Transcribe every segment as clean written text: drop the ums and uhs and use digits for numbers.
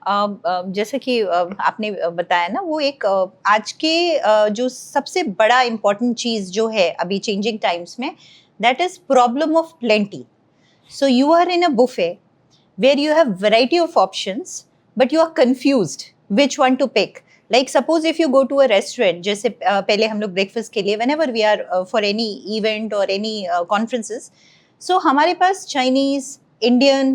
जैसे कि आपने बताया ना, वो एक आज के जो सबसे बड़ा इम्पोर्टेंट चीज़ जो है अभी चेंजिंग टाइम्स में, that is problem of plenty. So you are in a buffet where you have variety of options, but you are confused which one to pick. Like suppose if you go to a restaurant, जैसे पहले हम लोग breakfast के लिए whenever we are for any event or any conferences, so हमारे पास Chinese, Indian,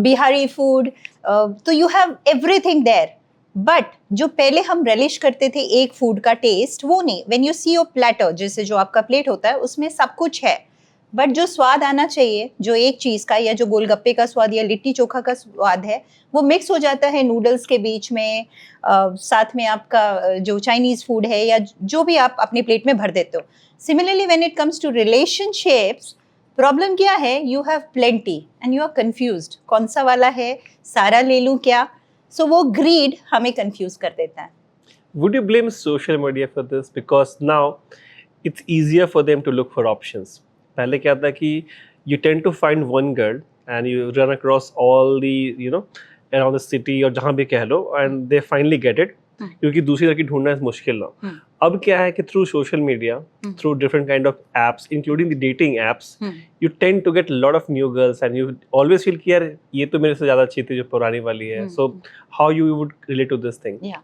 Bihari food, तो you have everything there. But जो पहले हम relish करते थे एक फूड का टेस्ट, वो नहीं. When you see your platter, जैसे जो आपका प्लेट होता है उसमें सब कुछ है, बट जो स्वाद आना चाहिए जो एक चीज़ का, या जो गोलगप्पे का स्वाद या लिट्टी चोखा का स्वाद है, वो मिक्स हो जाता है नूडल्स के बीच में. साथ में आपका जो चाइनीज़ फूड है या जो भी आप अपने प्लेट में भर देते हो. Similarly when it comes to relationships, problem क्या है? You have plenty and you are confused, कौन सा वाला है, सारा ले लूँ क्या? सो वो ग्रीड हमें कंफ्यूज कर देता है. Would you blame social media for this? Because now it's easier for them to look for options. पहले क्या था कि you tend to find one girl and you run across all the around the city और जहाँ भी कह लो, and they finally get it, क्योंकि दूसरी लड़की ढूंढना मुश्किल ना. अब क्या है कि through social media, through different kind of apps, including the dating apps, you tend to get a lot of new girls and you always feel कि यार ये तो मेरे से ज़्यादा अच्छी थी जो पुरानी वाली है. So how you would relate to this thing? Yeah.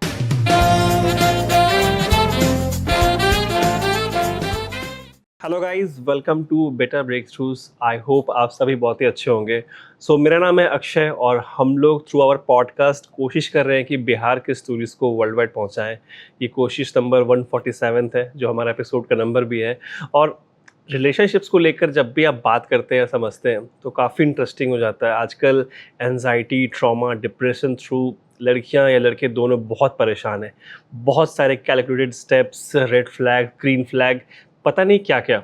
Hello guys, welcome to Better Breakthroughs. I hope आप सभी बहुत ही अच्छे होंगे. मेरा नाम है अक्षय और हम लोग थ्रू आवर पॉडकास्ट कोशिश कर रहे हैं कि बिहार के स्टोरीज़ को वर्ल्ड वाइड पहुँचाएँ. ये कोशिश नंबर 147 है, जो हमारा एपिसोड का नंबर भी है. और रिलेशनशिप्स को लेकर जब भी आप बात करते हैं, समझते हैं, तो काफ़ी इंटरेस्टिंग हो जाता है. आजकल एंजाइटी, ट्रॉमा, डिप्रेशन थ्रू लड़कियां या लड़के दोनों बहुत परेशान हैं. बहुत सारे calculated steps, red flag, green flag, पता नहीं क्या क्या.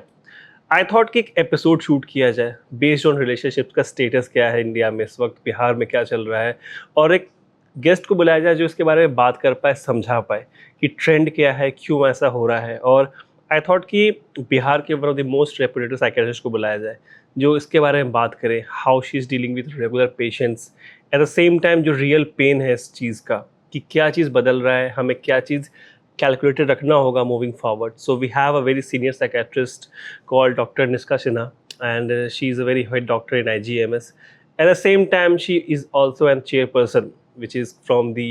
आई थॉट कि एक एपिसोड शूट किया जाए बेस्ड ऑन रिलेशनशिप का स्टेटस क्या है इंडिया में इस वक्त, बिहार में क्या चल रहा है, और एक गेस्ट को बुलाया जाए जो इसके बारे में बात कर पाए, समझा पाए कि ट्रेंड क्या है, क्यों ऐसा हो रहा है. और आई थॉट कि बिहार के one of the most reputed psychiatrist को बुलाया जाए जो इसके बारे में बात करे, how she is dealing with regular patients, at the same time जो रियल पेन है इस चीज़ का, कि क्या चीज़ बदल रहा है, हमें क्या चीज़ calculated रखना होगा moving forward. So we have a very senior psychiatrist called Dr. Niska Sinha, and she is a very head doctor in IGMS. At the same time, she is also a chairperson, which is from the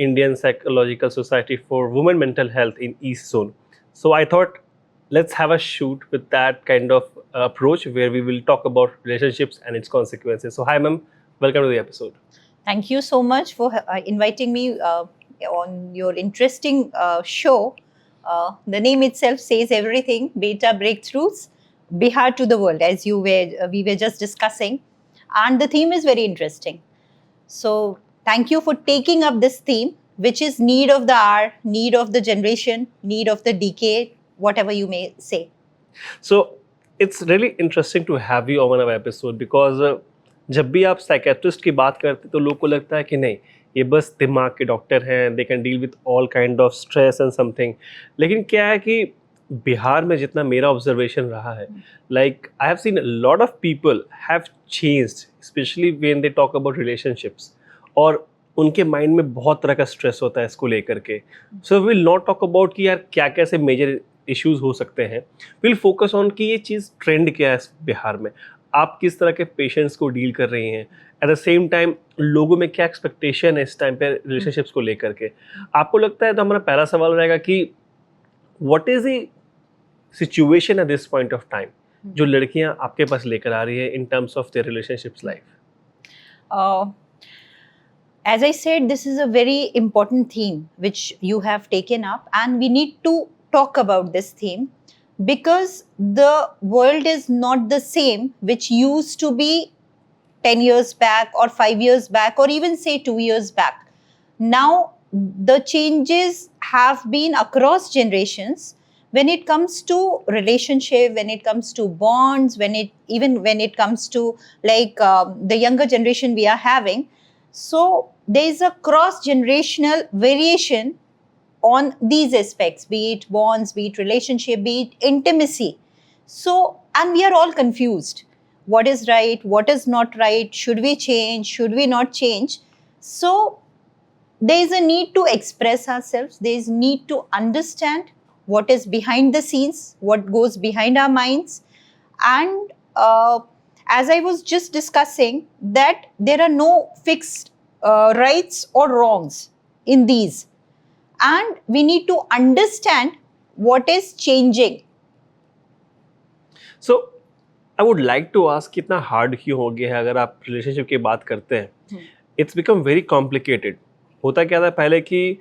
Indian Psychological Society for Women Mental Health in East Zone. So I thought, let's have a shoot with that kind of approach where we will talk about relationships and its consequences. So hi ma'am, welcome to the episode. Thank you so much for inviting me on your interesting show. The name itself says everything. Beta Breakthroughs, Bihar to the world, as we were just discussing, and the theme is very interesting. So thank you for taking up this theme, which is need of the hour, need of the generation, need of the decade, whatever you may say. So it's really interesting to have you on our episode because जब भी आप psychiatrist की बात करते तो लोग को लगता है कि नहीं, ये बस दिमाग के डॉक्टर हैं, they can deal with all kind of stress and something. लेकिन क्या है कि बिहार में जितना मेरा ऑब्जर्वेशन रहा है, like I have seen a lot of people have changed, specially when they talk about relationships, और उनके माइंड में बहुत तरह का स्ट्रेस होता है इसको लेकर के. So will not talk about कि यार क्या कैसे मेजर इश्यूज हो सकते हैं. विल फोकस ऑन कि ये चीज़ ट्रेंड क्या है बिहार में, आप किस तरह के पेशेंट्स को डील कर रही हैं, एट द सेम टाइम लोगों में क्या एक्सपेक्टेशन है इस टाइम पे रिलेशनशिप्स को लेकर के. आपको लगता है, तो हमारा पहला सवाल रहेगा कि what is the situation at this point of time जो लड़कियां आपके पास लेकर आ रही है in terms of their relationships life. As I said, this is a very important theme which you have taken up, and we need to talk about this theme because the world is not the same which used to be 10 years back or 5 years back or even say 2 years back. Now the changes have been across generations when it comes to relationship, when it comes to bonds, when it comes to like the younger generation we are having. So there is a cross generational variation on these aspects, be it bonds, be it relationship, be it intimacy. So, and we are all confused. What is right? What is not right? Should we change? Should we not change? So there is a need to express ourselves, there is need to understand what is behind the scenes, what goes behind our minds. And as I was just discussing, that there are no fixed rights or wrongs in these, and we need to understand what is changing. So I would like to ask कितना hard क्यों हो गया है अगर आप relationship की बात करते हैं. It's become very complicated. होता क्या था पहले कि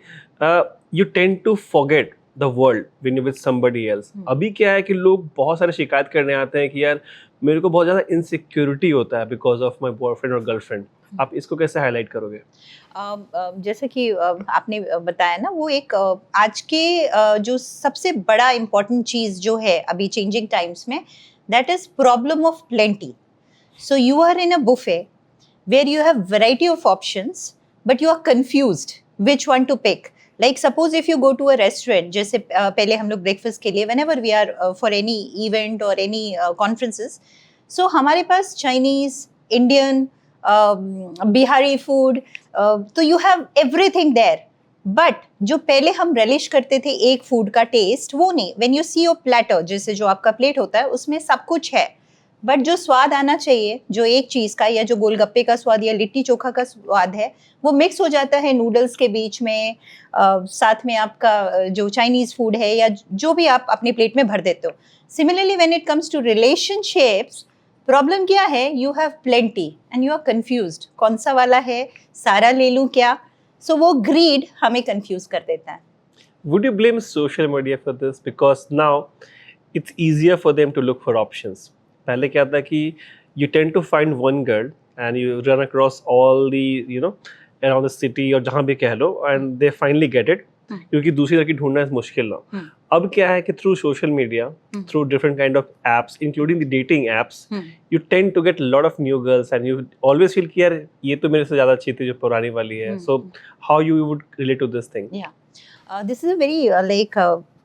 you tend to forget the world when you with somebody else. अभी क्या है कि लोग बहुत सारे शिकायत करने आते हैं कि यार मेरे को बहुत ज़्यादा इनसिक्योरिटी होता है बिकॉज ऑफ माई बॉयफ्रेंड और गर्लफ्रेंड. आप इसको कैसे हाईलाइट करोगे? जैसे कि आपने बताया ना, वो एक आज के जो सबसे बड़ा इम्पोर्टेंट चीज़ जो है अभी चेंजिंग टाइम्स में, that is problem of plenty. So you are in a buffet where you have variety of options, but you are confused which one to pick. Like suppose if you go to a restaurant, जैसे पहले हम लोग breakfast के लिए whenever we are for any event और any conferences, so हमारे पास Chinese, Indian, Bihari food, तो you have everything there. But जो पहले हम रेलिश करते थे एक फूड का टेस्ट, वो नहीं. When you see your platter, जैसे जो आपका प्लेट होता है उसमें सब कुछ है, बट जो स्वाद आना चाहिए जो एक चीज़ का, या जो गोलगप्पे का स्वाद या लिट्टी चोखा का स्वाद है, वो मिक्स हो जाता है नूडल्स के बीच में. साथ में आपका जो चाइनीज़ फूड है या जो भी आप अपने प्लेट में भर देते हो. Similarly when it comes to relationships, problem क्या है? You have plenty and you are confused, कौन सा वाला है, सारा ले लूँ क्या? सो वो ग्रीड हमें कंफ्यूज कर देता है. Would you blame social media for this? Because now it's easier for them to look for options. पहले क्या था कि you tend to find one girl and you run across all the around the city और जहाँ भी कह लो, and they finally get it. क्योंकि दूसरी लड़की ढूंढना मुश्किल ना. अब क्या है कि through social media, through different kind of apps including the dating apps, you tend to get lot of new girls and you always feel कि यार ये तो मेरे से ज़्यादा अच्छी थी जो पुरानी वाली है. So how you would relate to this thing? This is a very like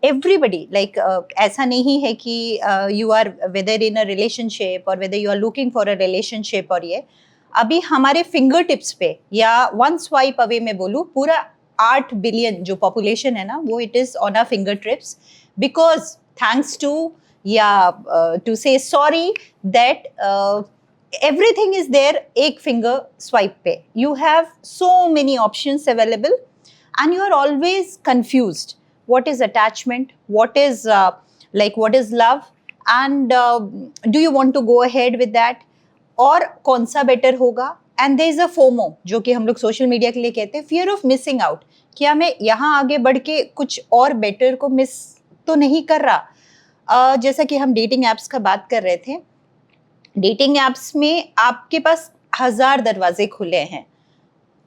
everybody, like ऐसा नहीं है कि you are whether in a relationship और whether you are looking for a relationship, और ये अभी हमारे फिंगर टिप्स पे या वन स्वाइप अवे में बोलूँ, पूरा 8 बिलियन जो पॉपुलेशन है ना, वो it is on our finger tips, because thanks to या to say sorry that everything is there एक finger swipe पे. You have so many options available and you are always confused. What is attachment? What is what is love? And do you want to go ahead with that? और कौन सा better होगा? And there is a FOMO, जो कि हम लोग social media के लिए कहते हैं, फियर ऑफ मिसिंग आउट. क्या मैं यहाँ आगे बढ़ के कुछ और बेटर को मिस तो नहीं कर रहा? जैसा कि हम डेटिंग एप्स का बात कर रहे थे, डेटिंग एप्स में आपके पास 1000 दरवाजे खुले हैं.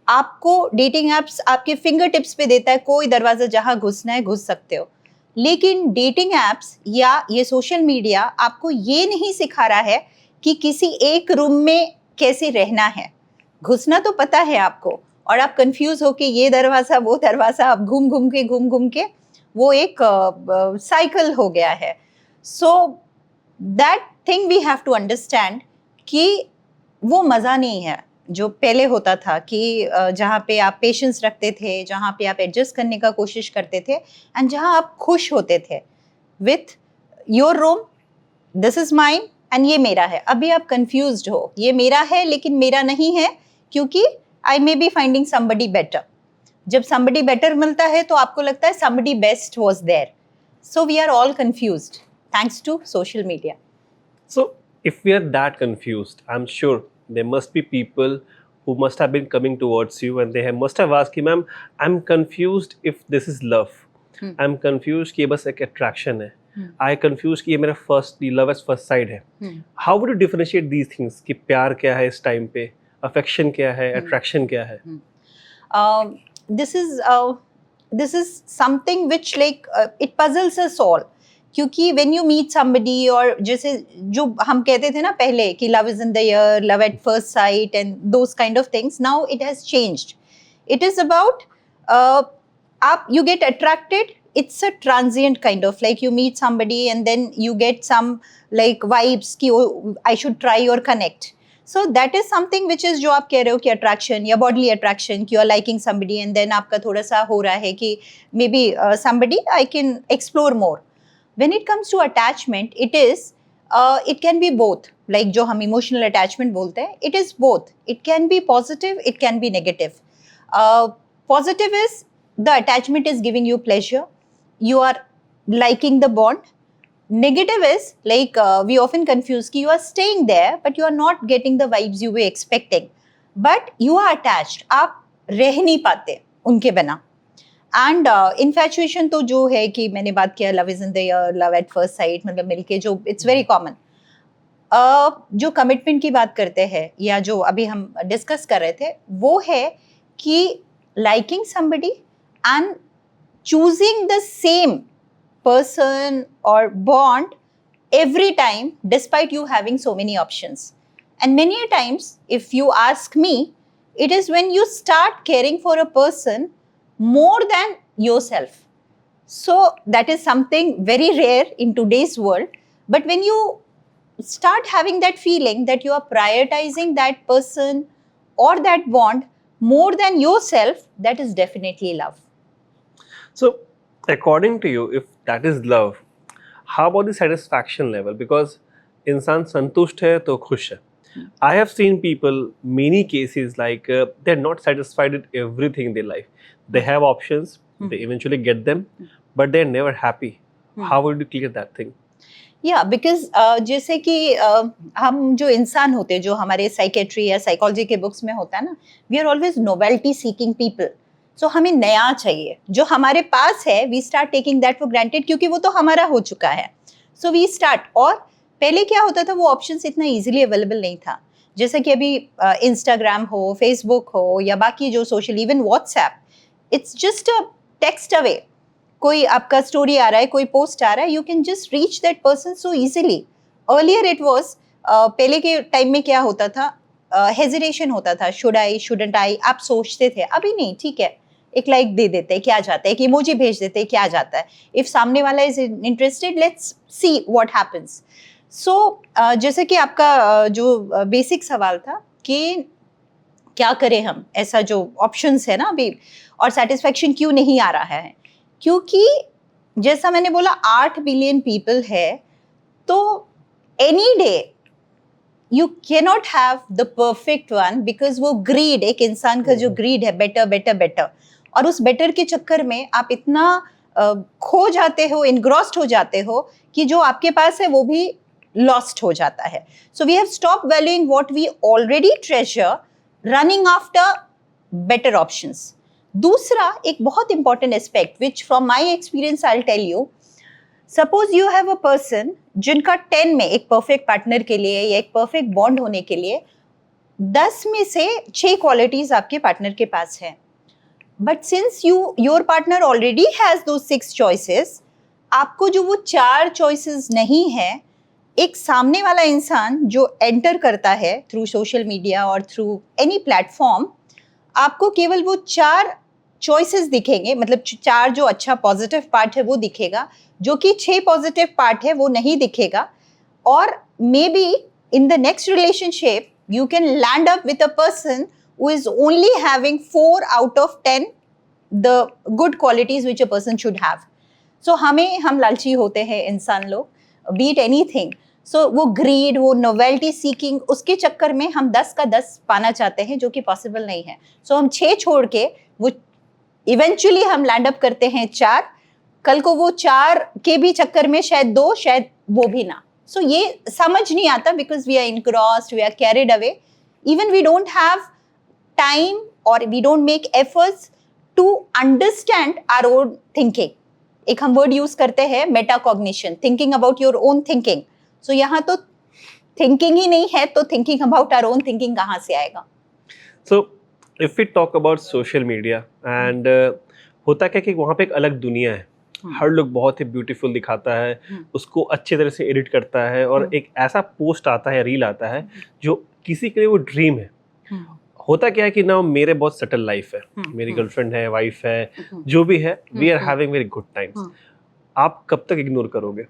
आपको डेटिंग एप्स आपके फिंगर टिप्स पे देता है, कोई दरवाजा जहाँ घुसना है घुस सकते हो. लेकिन डेटिंग एप्स या ये सोशल मीडिया आपको ये नहीं सिखा रहा है कि किसी एक रूम में कैसे रहना है. घुसना तो पता है आपको, और आप कंफ्यूज हो कि ये दरवाजा वो दरवाजा, आप घूम घूम के वो एक साइकिल हो गया है. So that thing we have to understand कि वो मज़ा नहीं है जो पहले होता था, कि जहाँ पे आप पेशेंस रखते थे, जहाँ पे आप एडजस्ट करने का कोशिश करते थे, एंड जहाँ आप खुश होते थे with your room, this is mine and ये मेरा है. अभी आप कंफ्यूज्ड हो, ये मेरा है लेकिन मेरा नहीं है, क्योंकि I may be finding somebody better. जब समबडी बेटर मिलता है तो आपको लगता है somebody best was there. So we are all confused thanks to social media. So if we are that confused, I'm sure there must be people who must have been coming towards you and they must have asked you, ma'am, I'm confused if this is love. I'm confused कि ये बस एक attraction है. I confused कि ये मेरा first love at first sight है. How would you differentiate these things कि प्यार क्या है इस time पे, affection क्या है, attraction क्या है? This is something which it puzzles us all. क्योंकि when you meet somebody, और जैसे जो हम कहते थे ना पहले कि love is in the air, love at first sight and those kind of things, now it has changed. It is about you get attracted. It's a transient kind of, like you meet somebody and then you get some vibes कि I should try or connect. So that is something which is जो आप कह रहे हो कि attraction या bodily attraction, कि you are liking somebody and then आपका थोड़ा सा हो रहा है कि maybe somebody I can explore more. When it comes to attachment, it can be both. Like जो हम emotional attachment बोलते हैं, it is both. It can be positive, it can be negative. Positive is the attachment is giving you pleasure. You are liking the bond. Negative is like we often confuse कि you are staying there, but you are not getting the vibes you were expecting. But you are attached. आप रह नहीं पाते उनके बिना. And infatuation तो जो है कि मैंने बात किया, love is in the air, love at first site, मतलब मिलके जो इट्स वेरी कॉमन. जो कमिटमेंट की बात करते हैं या जो अभी हम डिस्कस कर रहे थे, वो है कि liking somebody and choosing the same person or bond every time despite you having so many options. And many a times, if you ask me, it is when you start caring for a person more than yourself. So that is something very rare in today's world. But when you start having that feeling that you are prioritizing that person or that bond more than yourself, that is definitely love. So according to you, if that is love, how about the satisfaction level? Because इंसान संतुष्ट है तो खुश है. I have seen people, many cases like they're not satisfied with everything in their life. They have options, they eventually get them, but they're never happy. How would you clear that thing? या because जैसे कि हम जो इंसान होते हैं, जो हमारे साइकेट्री या साइकोलॉजी के बुक्स में होता है ना, we are always novelty seeking people. So हमें नया चाहिए, जो हमारे पास है we start taking that for granted, क्योंकि वो तो हमारा हो चुका है. So we start. और पहले क्या होता था, वो ऑप्शंस इतना इजीली अवेलेबल नहीं था. जैसे कि अभी इंस्टाग्राम हो, फेसबुक हो, या बाकी जो social, even WhatsApp, it's just a text away. कोई आपका स्टोरी आ रहा है, कोई पोस्ट आ रहा है, you can just reach that person so easily. Earlier it was, पहले के टाइम में क्या होता था, हेजिटेशन होता था, शुड आई शुडंट आई, आप सोचते थे. अभी नहीं, ठीक है, एक लाइक दे देते हैं, क्या जाता है, एक इमोजी भेज देते हैं, क्या जाता है. इफ सामने वाला is interested, let's see what happens. So जैसे कि आपका जो बेसिक सवाल था कि क्या करें हम, ऐसा जो ऑप्शंस है ना अभी, और सेटिस्फैक्शन क्यों नहीं आ रहा है, क्योंकि जैसा मैंने बोला 8 बिलियन पीपल है, तो any day you cannot have the perfect one, because वो ग्रीड, एक इंसान का जो ग्रीड है, बेटर बेटर बेटर, और उस बेटर के चक्कर में आप इतना खो जाते हो, इनग्रॉस्ड हो जाते हो कि जो आपके पास है वो भी लॉस्ट हो जाता है. So we have stop valuing what we already treasure, running after better options. दूसरा एक बहुत important aspect which from my experience I will tell you, suppose you have a person जिनका 10 में एक परफेक्ट पार्टनर के लिए या एक परफेक्ट बॉन्ड होने के लिए 10 में से 6 क्वालिटीज आपके पार्टनर के पास है. But since your partner already has दो 6 चॉइसेस, आपको जो वो 4 चॉइसेस नहीं है, एक सामने वाला इंसान जो एंटर करता है थ्रू सोशल मीडिया और थ्रू एनी प्लेटफॉर्म, आपको केवल वो 4 चॉइसेस दिखेंगे, मतलब 4 जो अच्छा पॉजिटिव पार्ट है वो दिखेगा, जो कि 6 पॉजिटिव पार्ट है वो नहीं दिखेगा. और may be in the next relationship you can land up with a person who is only having 4 out of 10 the good qualities which a person should have. So हम लालची होते हैं इंसान लोग, be it anything. So वो greed, वो novelty seeking, उसके चक्कर में हम 10 का 10 पाना चाहते हैं, जो कि possible नहीं है. So हम 6 छोड़ के वो eventually हम land up करते हैं 4. कल को वो 4 के भी चक्कर में शायद 2, शायद वो भी ना. So ये समझ नहीं आता, because we are engrossed, we are carried away. Even we don't have time or we don't make efforts to understand our own thinking. एक हम word use करते हैं metacognition, thinking about your own thinking. So यहाँ तो thinking ही नहीं है, तो thinking about our own thinking कहाँ से आएगा? So if we talk about social media and होता क्या कि वहाँ पे एक अलग दुनिया है. हर लोग बहुत ही ब्यूटीफुल दिखाता है, उसको अच्छे तरह से एडिट करता है, और एक ऐसा पोस्ट आता है, रील आता है, जो किसी के लिए वो ड्रीम है. होता क्या है कि ना मेरे बहुत सेटल लाइफ है, मेरी गर्लफ्रेंड है, वाइफ है, जो भी है, we are having very good times. आप कब तक इग्नोर करोगे?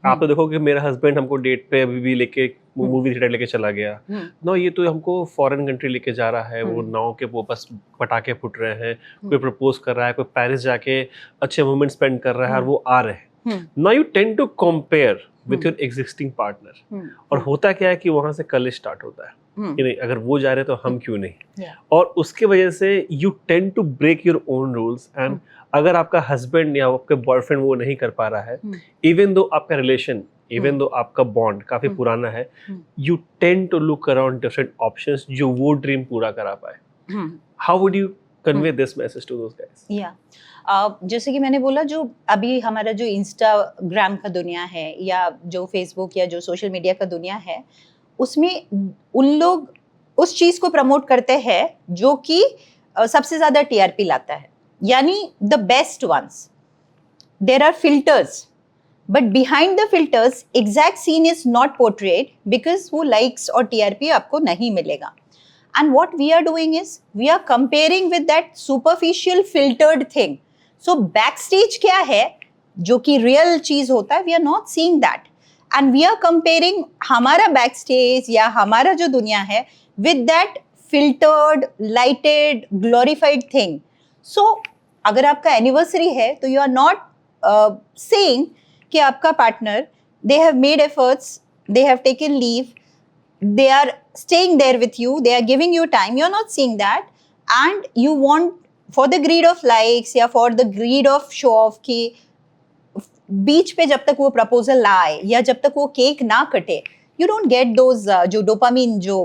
आप तो देखोगे मेरा हस्बैंड हमको डेट पे अभी भी लेके मूवी थिएटर लेके चला गया, नो ये तो हमको फॉरेन कंट्री लेके जा रहा है, वो नाव के वो बस पटाखे फूट रहे हैं, कोई प्रपोज कर रहा है, कोई पेरिस जाके अच्छे मोमेंट स्पेंड कर रहा है और वो आ रहे हैं। Now you tend to compare with your existing partner, और होता क्या है कि वहां से कलेश स्टार्ट होता है कि नहीं अगर वो जा रहे तो हम क्यों नहीं, और उसके वजह से you tend to break your own rules. And अगर आपका हस्बैंड या आपके बॉयफ्रेंड वो नहीं कर पा रहा है, इवन दो आपका रिलेशन, इवन दो आपका बॉन्ड काफी पुराना है, you tend to look around different options जो वो ड्रीम पूरा करा पाए। How would you convey this message to those guys? या जैसे कि मैंने बोला, जो अभी हमारा जो इंस्टाग्राम का दुनिया है या जो फेसबुक या जो सोशल मीडिया का दुनिया है, उसमें उन लोग उस चीज को प्रमोट करते हैं जो कि सबसे ज्यादा टीआरपी लाता है, यानी the best ones. There are filters, but behind the filters exact scene is not portrayed, because वो लाइक्स और टीआरपी आपको नहीं मिलेगा। And what we are doing is we are comparing with that superficial filtered thing. So backstage क्या है जो कि real चीज होता है, we are not seeing that. And we are comparing हमारा backstage या हमारा जो दुनिया है with that filtered, lighted, glorified thing. So अगर आपका anniversary है तो you are not saying कि आपका partner, they have made efforts, they have taken leave, they are staying there with you, they are giving you time, you're not seeing that, and you want for the greed of likes या for the greed of show off कि बीच पे जब तक वो proposal ना आए या जब तक वो केक ना कटे, you don't get those जो डोपामिन जो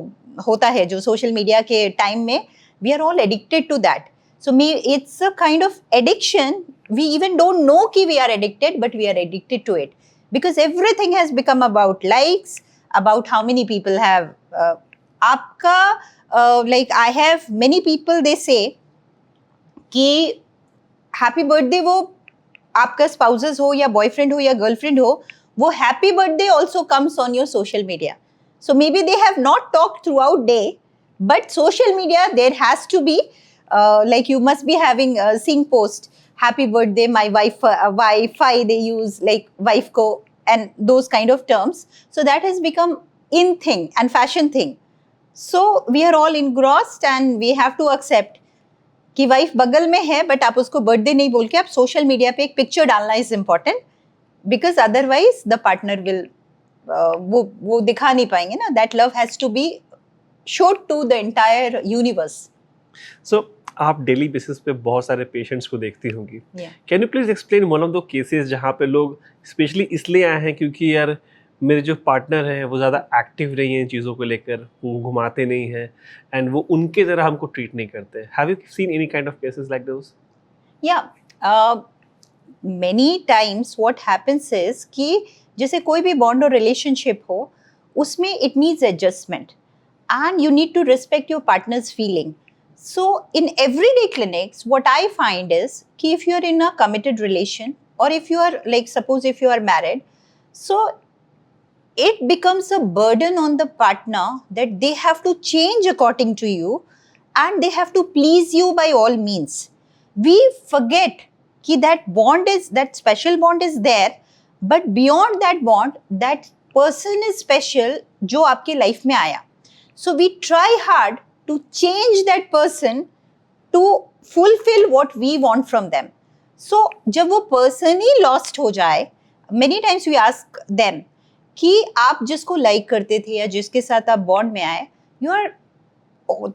होता है जो सोशल मीडिया के टाइम में, we are all addicted to that. So it's a kind of addiction. We even don't know कि we are addicted, but we are addicted to it because everything has become about likes, about how many people have आपका like I have many people, they say कि happy birthday वो आपका spouses हो या boyfriend हो या girlfriend हो, वो happy birthday also comes on your social media. So maybe they have not talked throughout day, but social media there has to be like you must be having seeing post happy birthday my wife Wi-Fi, they use like wife ko and those kind of terms. So that has become in thing and fashion thing. So we are all engrossed and we have to accept कि wife बगल में है but आप उसको birthday नहीं बोल के आप सोशल मीडिया पे एक पिक्चर डालना is important, because otherwise the partner will वो दिखा नहीं पाएंगे ना. That love has to be showed to the entire universe. So आप डेली बेसिस पे बहुत सारे पेशेंट्स को देखती होंगी. Can you please explain one of the cases जहाँ पे लोग स्पेशली इसलिए आए हैं क्योंकि यार मेरे जो पार्टनर हैं वो ज़्यादा एक्टिव नहीं है इन चीज़ों को लेकर, वो घुमाते नहीं हैं एंड वो उनके तरह हमको ट्रीट नहीं करते. Have you seen any kind of cases like those? या many times what happens is कि जैसे कोई भी बॉन्ड और रिलेशनशिप हो उसमें it needs adjustment and you need to respect your partner's feeling. So in everyday clinics, what I find is कि if you are in a committed relation or if you are like suppose if you are married, so it becomes a burden on the partner that they have to change according to you and they have to please you by all means. We forget कि that bond is, that special bond is there, but beyond that bond, that person is special जो आपके life में आया. So we try hard to change that person to fulfill what we want from them. So जब वो person ही lost हो जाए, many times we ask them कि आप जिसको like करते थे या जिसके साथ आप bond में आए, you are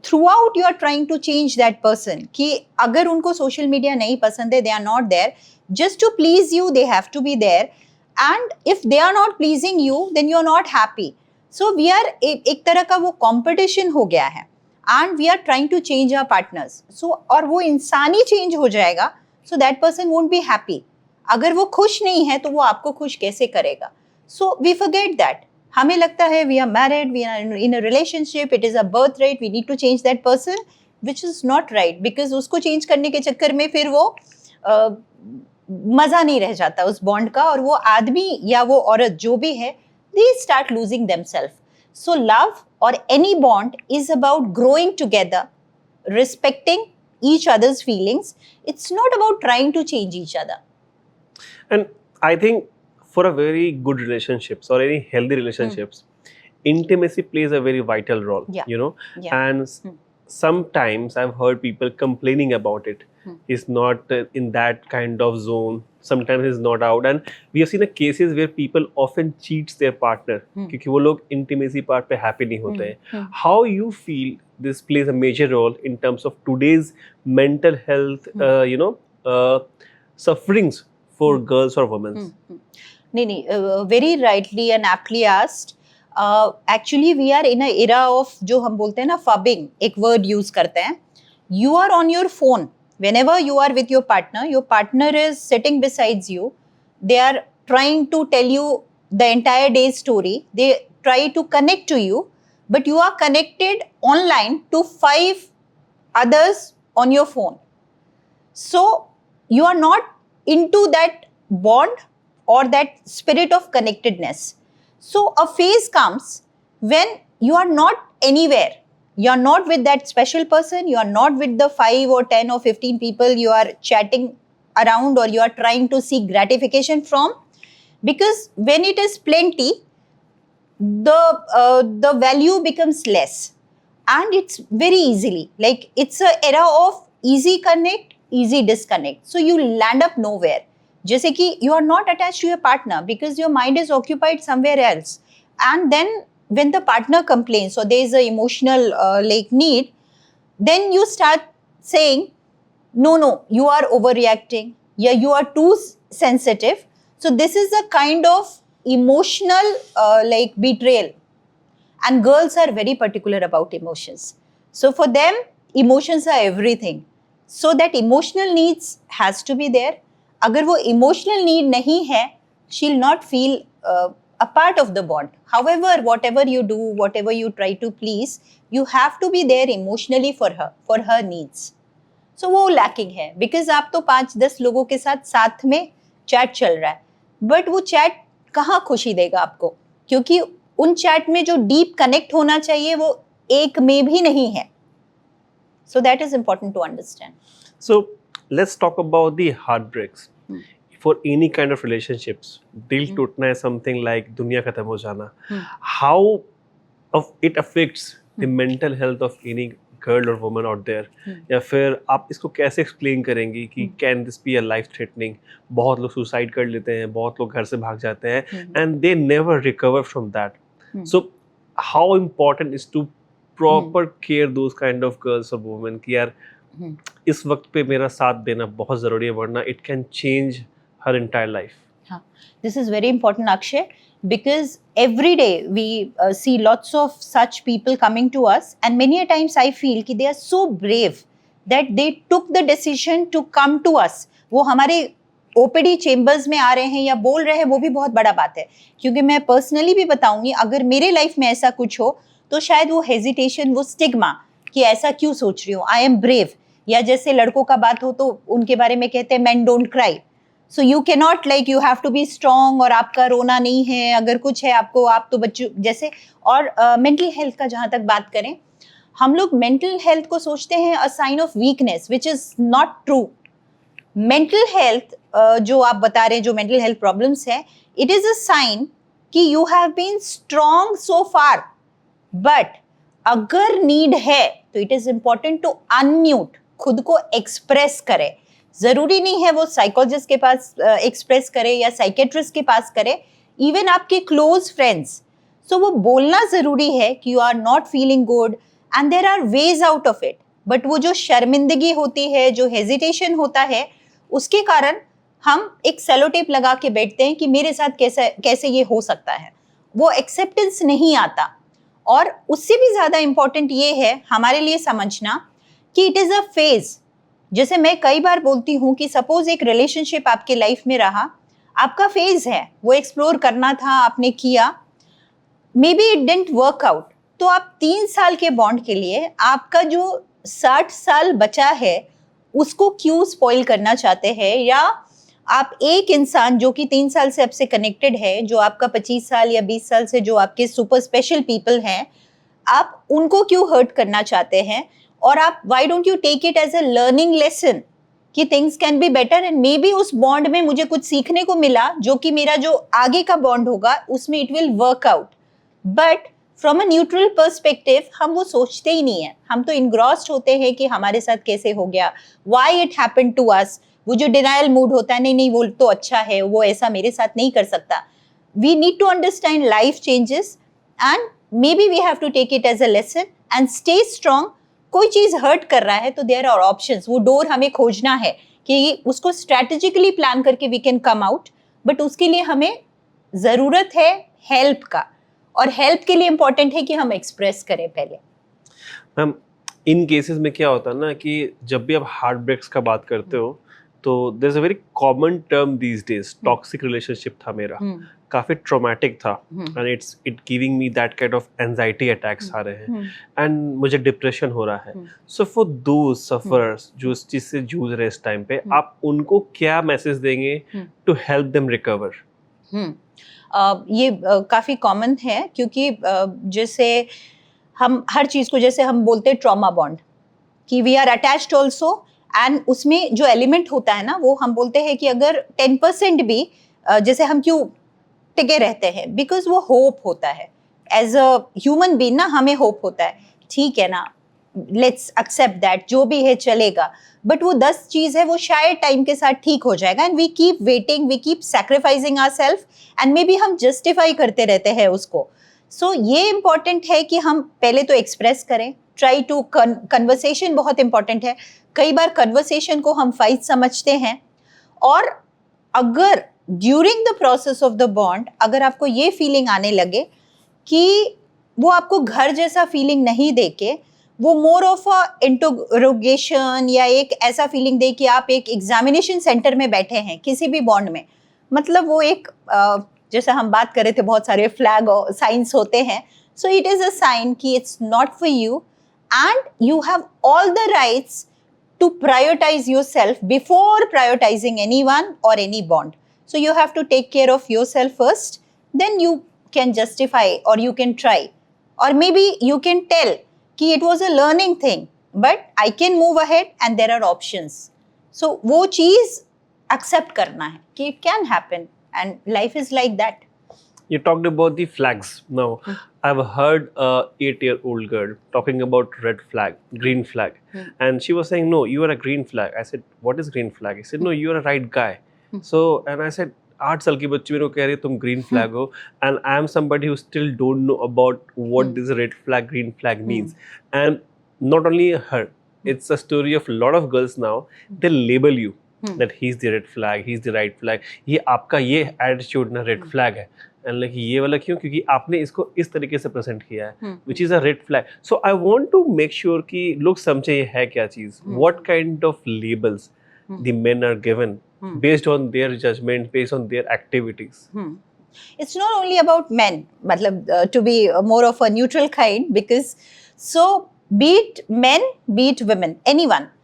throughout you are trying to change that person कि अगर उनको social media नहीं पसंद है, they are not there just to please you, they have to be there, and if they are not pleasing you then you are not happy. So we are एक तरह का वो competition हो गया है and we are trying to change our partners. So और वो इंसान ही change हो जाएगा, so that person won't be happy. अगर वो खुश नहीं है तो वो आपको खुश कैसे करेगा? So we forget that. हमें लगता है we are married, we are in a relationship, it is a birthright, we need to change that person, which is not right because उसको change करने के चक्कर में फिर वो मज़ा नहीं रह जाता उस bond का, और वो आदमी या वो औरत जो भी है, they start losing themselves. So love or any bond is about growing together, respecting each other's feelings. It's not about trying to change each other. And I think for a very good relationships or any healthy relationships, intimacy plays a very vital role, Yeah. you know, Yeah. and sometimes I've heard people complaining about it. He's not in that kind of zone. Sometimes he's not out, and we have seen the cases where people often cheats their partner क्योंकि वो लोग intimacy part पे happy नहीं होते हैं. How you feel this plays a major role in terms of today's mental health, sufferings for girls or women? नहीं, very rightly and aptly asked. Actually we are in a era of जो हम बोलते हैं ना fubbing, एक word use करते हैं. You are on your phone whenever you are with your partner is sitting besides you. They are trying to tell you the entire day's story. They try to connect to you, but you are connected online to 5 others on your phone. So you are not into that bond or that spirit of connectedness. So a phase comes when you are not anywhere. You are not with that special person. You are not with the 5 or 10 or 15 people you are chatting around or you are trying to seek gratification from. Because when it is plenty, the value becomes less. And it's very easily. Like it's an era of easy connect, easy disconnect. So you land up nowhere. जैसे कि you are not attached to your partner because your mind is occupied somewhere else. And then when the partner complains or there is an emotional need, then you start saying, no, you are overreacting. Yeah, you are too sensitive. So this is a kind of emotional betrayal. And girls are very particular about emotions. So for them, emotions are everything. So that emotional needs has to be there. अगर वो emotional need नहीं है, she'll not feel a part of the bond. However, whatever you do, whatever you try to please, you have to be there emotionally for her needs. So वो lacking है, because आप तो 5-10 लोगों के साथ में chat चल रहा है, but वो chat कहाँ खुशी देगा आपको, क्योंकि उन chat में जो deep connect होना चाहिए वो एक में भी नहीं है. So that is important to understand. So let's talk about the heartbreaks. For any kind of relationships, दिल टूटना है something like दुनिया खत्म हो जाना. How it affects the mental health of any girl or woman out there? या फिर आप इसको कैसे explain करेंगी कि can this be a life threatening? बहुत लोग suicide कर लेते हैं, बहुत लोग घर से भाग जाते हैं, and they never recover from that. So how important is to proper care those kind of girls or women कि यार इस वक्त पे मेरा साथ देना बहुत ज़रूरी है, वरना it can change her entire life. हाँ, this is very important, Akshay, because every day we see lots of such people coming to us, and many a times I feel कि they are so brave that they took the decision to come to us. वो हमारे OPD chambers में आ रहे हैं या बोल रहे हैं, वो भी बहुत बड़ा बात है, क्योंकि मैं पर्सनली भी बताऊंगी, अगर मेरे लाइफ में ऐसा कुछ हो तो शायद वो हेजिटेशन, वो स्टिग्मा कि ऐसा क्यों सोच रही हूँ, आई एम ब्रेव, या जैसे लड़कों का बात हो तो उनके बारे में कहते हैं men don't cry. So you cannot you have to be strong, और आपका रोना नहीं है, अगर कुछ है आपको, आप तो बच्चों जैसे. और मेंटल हेल्थ का जहाँ तक बात करें, हम लोग मेंटल हेल्थ को सोचते हैं a sign of weakness, which is not true. Mental health जो आप बता रहे हैं, जो मेंटल हेल्थ प्रॉब्लम्स है, इट इज अ साइन कि you have been strong so far, but अगर नीड है तो it is important to unmute, खुद को एक्सप्रेस करे. जरूरी नहीं है वो साइकोलॉजिस्ट के पास एक्सप्रेस करे या साइकेट्रिस्ट के पास करे, इवन आपके क्लोज फ्रेंड्स. सो वो बोलना जरूरी है कि you are not feeling good, and there are ways out of it. But वो जो शर्मिंदगी होती है, जो हेजिटेशन होता है, उसके कारण हम एक सेलो टेप लगा के बैठते हैं कि मेरे साथ कैसे ये हो सकता है. वो एक्सेप्टेंस नहीं आता. और उससे भी ज्यादा इंपॉर्टेंट ये है हमारे लिए समझना कि इट इज अ फेज. जैसे मैं कई बार बोलती हूँ कि सपोज एक रिलेशनशिप आपके लाइफ में रहा, आपका फेज है, वो एक्सप्लोर करना था, आपने किया, may be it didn't work out, तो आप 3 साल के बॉन्ड के लिए आपका जो 60 साल बचा है उसको क्यों स्पॉइल करना चाहते हैं. या आप एक इंसान जो कि 3 साल से आपसे कनेक्टेड है, जो आपका 25 साल या 20 साल से जो आपके सुपर स्पेशल पीपल हैं, आप उनको क्यों हर्ट करना चाहते हैं. और आप why don't you take it as a learning lesson कि things can be better, and maybe उस बॉन्ड में मुझे कुछ सीखने को मिला जो कि मेरा जो आगे का बॉन्ड होगा उसमें it will work out. But from a neutral perspective हम वो सोचते ही नहीं है, हम तो इनग्रॉस्ड होते हैं कि हमारे साथ कैसे हो गया, why it happened to us. वो जो डिनायल मूड होता है, नहीं नहीं वो तो अच्छा है, वो ऐसा मेरे साथ नहीं कर सकता। We need to understand life changes and maybe we have to take it as a lesson and stay strong. कोई चीज हर्ट कर रहा है तो देयर आर ऑप्शंस, वो डोर हमें खोजना है कि उसको स्ट्रेटेजिकली प्लान करके we can come out, but उसके लिए हमें जरूरत है हेल्प का, और हेल्प के लिए इंपॉर्टेंट है कि हम एक्सप्रेस करें पहले। मैम, इन केसेस में क्या होता है ना कि जब भी आप हार्ट ब्रेक्स का बात करते हो तो there is a very common term these days, toxic relationship था मेरा, काफी ट्रॉमेटिक था, and it giving me that kind of anxiety attacks आ रहे हैं एंड मुझे डिप्रेशन हो रहा है। सो फॉर दोज सफरर्स जो इस चीज से जूझ रहे हैं इस टाइम पे, आप उनको क्या मैसेज देंगे टू हेल्प देम रिकवर? ये काफी कॉमन है, क्योंकि जैसे हम हर चीज को, जैसे हम बोलते हैं ट्रॉमा बॉन्ड, कि we are attached also, and उसमें जो एलिमेंट होता है ना, वो हम बोलते हैं कि अगर 10% भी जैसे हम क्यों टिके रहते हैं, बिकॉज वो होप होता है। एज अ ह्यूमन बीइंग ना हमें होप होता है, ठीक है ना, लेट्स एक्सेप्ट दैट, जो भी है चलेगा, बट वो 10 चीज है वो शायद टाइम के साथ ठीक हो जाएगा, and we keep waiting, we keep sacrificing ourself, and maybe हम जस्टिफाई करते रहते हैं उसको। सो ये इंपॉर्टेंट है कि हम पहले तो एक्सप्रेस करें, ट्राई टू कन्वर्सेशन बहुत इंपॉर्टेंट है। कई बार कन्वर्सेशन को हम फाइट समझते हैं, और अगर during the process of the bond अगर आपको ये फीलिंग आने लगे कि वो आपको घर जैसा फीलिंग नहीं देके वो मोर ऑफ अ इंटरोगेशन, या एक ऐसा फीलिंग दे कि आप एक एग्जामिनेशन सेंटर में बैठे हैं किसी भी बॉन्ड में, मतलब वो एक जैसे हम बात कर रहे थे, बहुत सारे फ्लैग और साइंस होते हैं, so it is a sign कि it's not for you, and you have all the rights to prioritize yourself before prioritizing anyone or any bond. So you have to take care of yourself first, then you can justify or you can try, or maybe you can tell कि it was a learning thing but I can move ahead and there are options. So वो चीज accept करना है कि it can happen and life is like that. You talked about the flags. Now, I've heard a 8-year-old girl talking about red flag, green flag, and she was saying, "No, you are a green flag." I said, "What is green flag?" He said, "No, you are a right guy." So, and I said, 8 साल की बच्ची मेरे को कह रही है तुम green flag हो, and I am somebody who still don't know about what this red flag, green flag means. And not only her, it's a story of a lot of girls now. They label you that he's the red flag, he's the right flag. ये आपका ये attitude ना red flag है. And like ये वाला क्यों? क्योंकि आपने इसको इस तरीके से प्रेजेंट किया है, which is a red flag. So I want to make sure कि लोग समझे ये है क्या चीज. What kind of labels the men are given based on their judgment, based on their activities. It's not only about men, मतलब to be more of a neutral kind, because so be it men, be it women, anyone.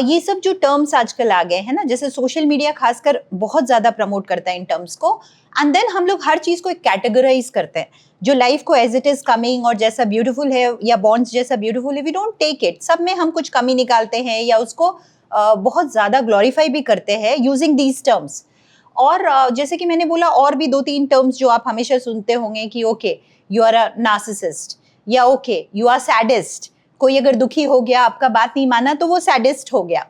ये सब जो terms आजकल आ गए हैं ना, जैसे social media खासकर बहुत ज्यादा प्रमोट करता है इन टर्म्स को, एंड देन हम लोग हर चीज को एक कैटेगराइज करते हैं, जो लाइफ को एज इट इज कमिंग और जैसा ब्यूटीफुल है या बॉन्ड्स जैसा ब्यूटीफुल है, वी डोंट टेक इट, सब में हम कुछ कमी निकालते हैं या उसको बहुत ज्यादा ग्लोरीफाई भी करते हैं यूजिंग दीज टर्म्स। और जैसे कि मैंने बोला, और भी 2-3 टर्म्स जो आप हमेशा सुनते होंगे कि okay you are a narcissist, या ओके यू आर सैडिस्ट, कोई अगर दुखी हो गया, आपका बात नहीं माना, तो वो सैडिस्ट हो गया।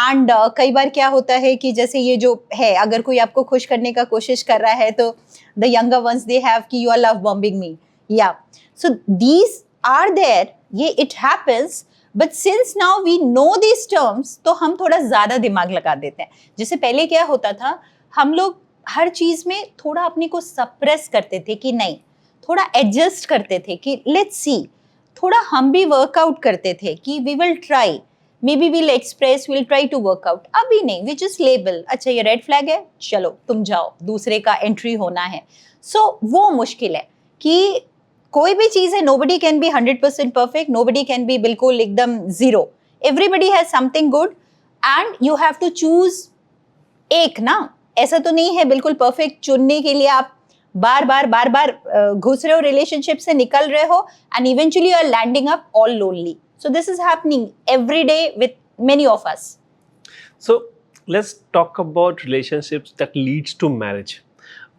एंड कई बार क्या होता है कि जैसे ये जो है, अगर कोई आपको खुश करने का कोशिश कर रहा है तो the younger ones they have कि you are love bombing me, या सो दीज आर देयर, ये it happens, but since now we know these terms, तो हम थोड़ा ज्यादा दिमाग लगा देते हैं। जैसे पहले क्या होता था, हम लोग हर चीज में थोड़ा अपने को सप्रेस करते थे कि नहीं, थोड़ा एडजस्ट करते थे कि लेट्स सी, थोड़ा हम भी वर्कआउट करते थे कि we will try, maybe will express, will try to workout. अभी नहीं, वी जस्ट लेबल, अच्छा ये रेड फ्लैग है, चलो तुम जाओ, दूसरे का एंट्री होना है। सो वो मुश्किल है कि कोई भी चीज है, nobody can be 100% perfect, nobody can be बिल्कुल एकदम zero, everybody has something good, and you have to choose एक ना, ऐसा तो नहीं है बिल्कुल परफेक्ट चुनने के लिए आप बार बार घुस रहे हो, रिलेशनशिप से निकल रहे हो, and eventually you are landing up all lonely. So this is happening every day with many of us. So let's talk about relationships that leads to marriage.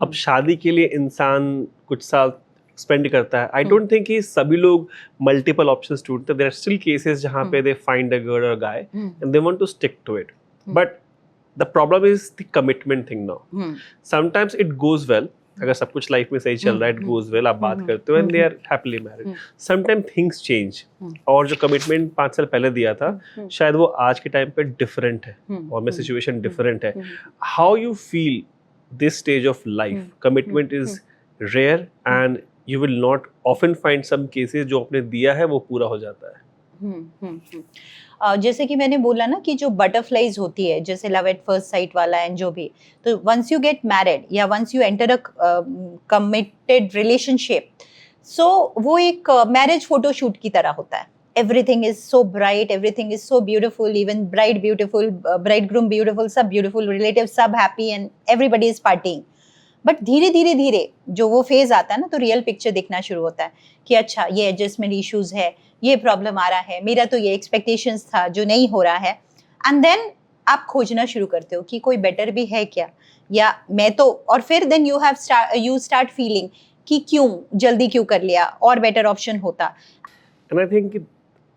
अब शादी के लिए इंसान कुछ साल स्पेंड करता है, आई डोंट थिंक कि सभी लोग मल्टीपल ऑप्शंस ढूंढते, देयर आर स्टिल केसेस जहाँ पे दे फाइंड अ गर्ल और guy and they want to stick to it, but the problem is the commitment thing now. Sometimes it goes well, अगर सब कुछ लाइफ में सही चल रहा है, इट गोज वेल, आप बात करते हो and they are happily married. Sometime things change, और जो कमिटमेंट 5 साल पहले दिया था शायद वो आज के टाइम पे डिफरेंट है और मैं सिचुएशन डिफरेंट है. How you feel this stage of life, commitment is rare and you will not often find some cases जो आपने दिया है वो पूरा हो जाता है. जैसे कि मैंने बोला ना कि जो बटरफ्लाइज होती है, जैसे लव एट फर्स्ट साइट वाला एंड जो भी, तो वंस यू गेट मैरिड या once you enter a committed relationship, so वो एक मैरिज फोटोशूट की तरह होता है. Everything is so bright, everything is so beautiful, even bride beautiful, bridegroom beautiful, सब ब्यूटिफुल, रिलेटिव सब happy and everybody is partying. But धीरे धीरे धीरे जो वो फेज आता है ना, तो रियल पिक्चर दिखना शुरू होता है कि अच्छा ये एडजस्टमेंट इश्यूज है, ये प्रॉब्लम आ रहा है, मेरा तो ये एक्सपेक्टेशंस था जो नहीं हो रहा है. एंड देन आप खोजना शुरू करते हो कि कोई बेटर भी है क्या, या मैं तो, और फिर देन यू स्टार्ट फीलिंग कि क्यों जल्दी क्यों कर लिया, और बेटर ऑप्शन होता. And I think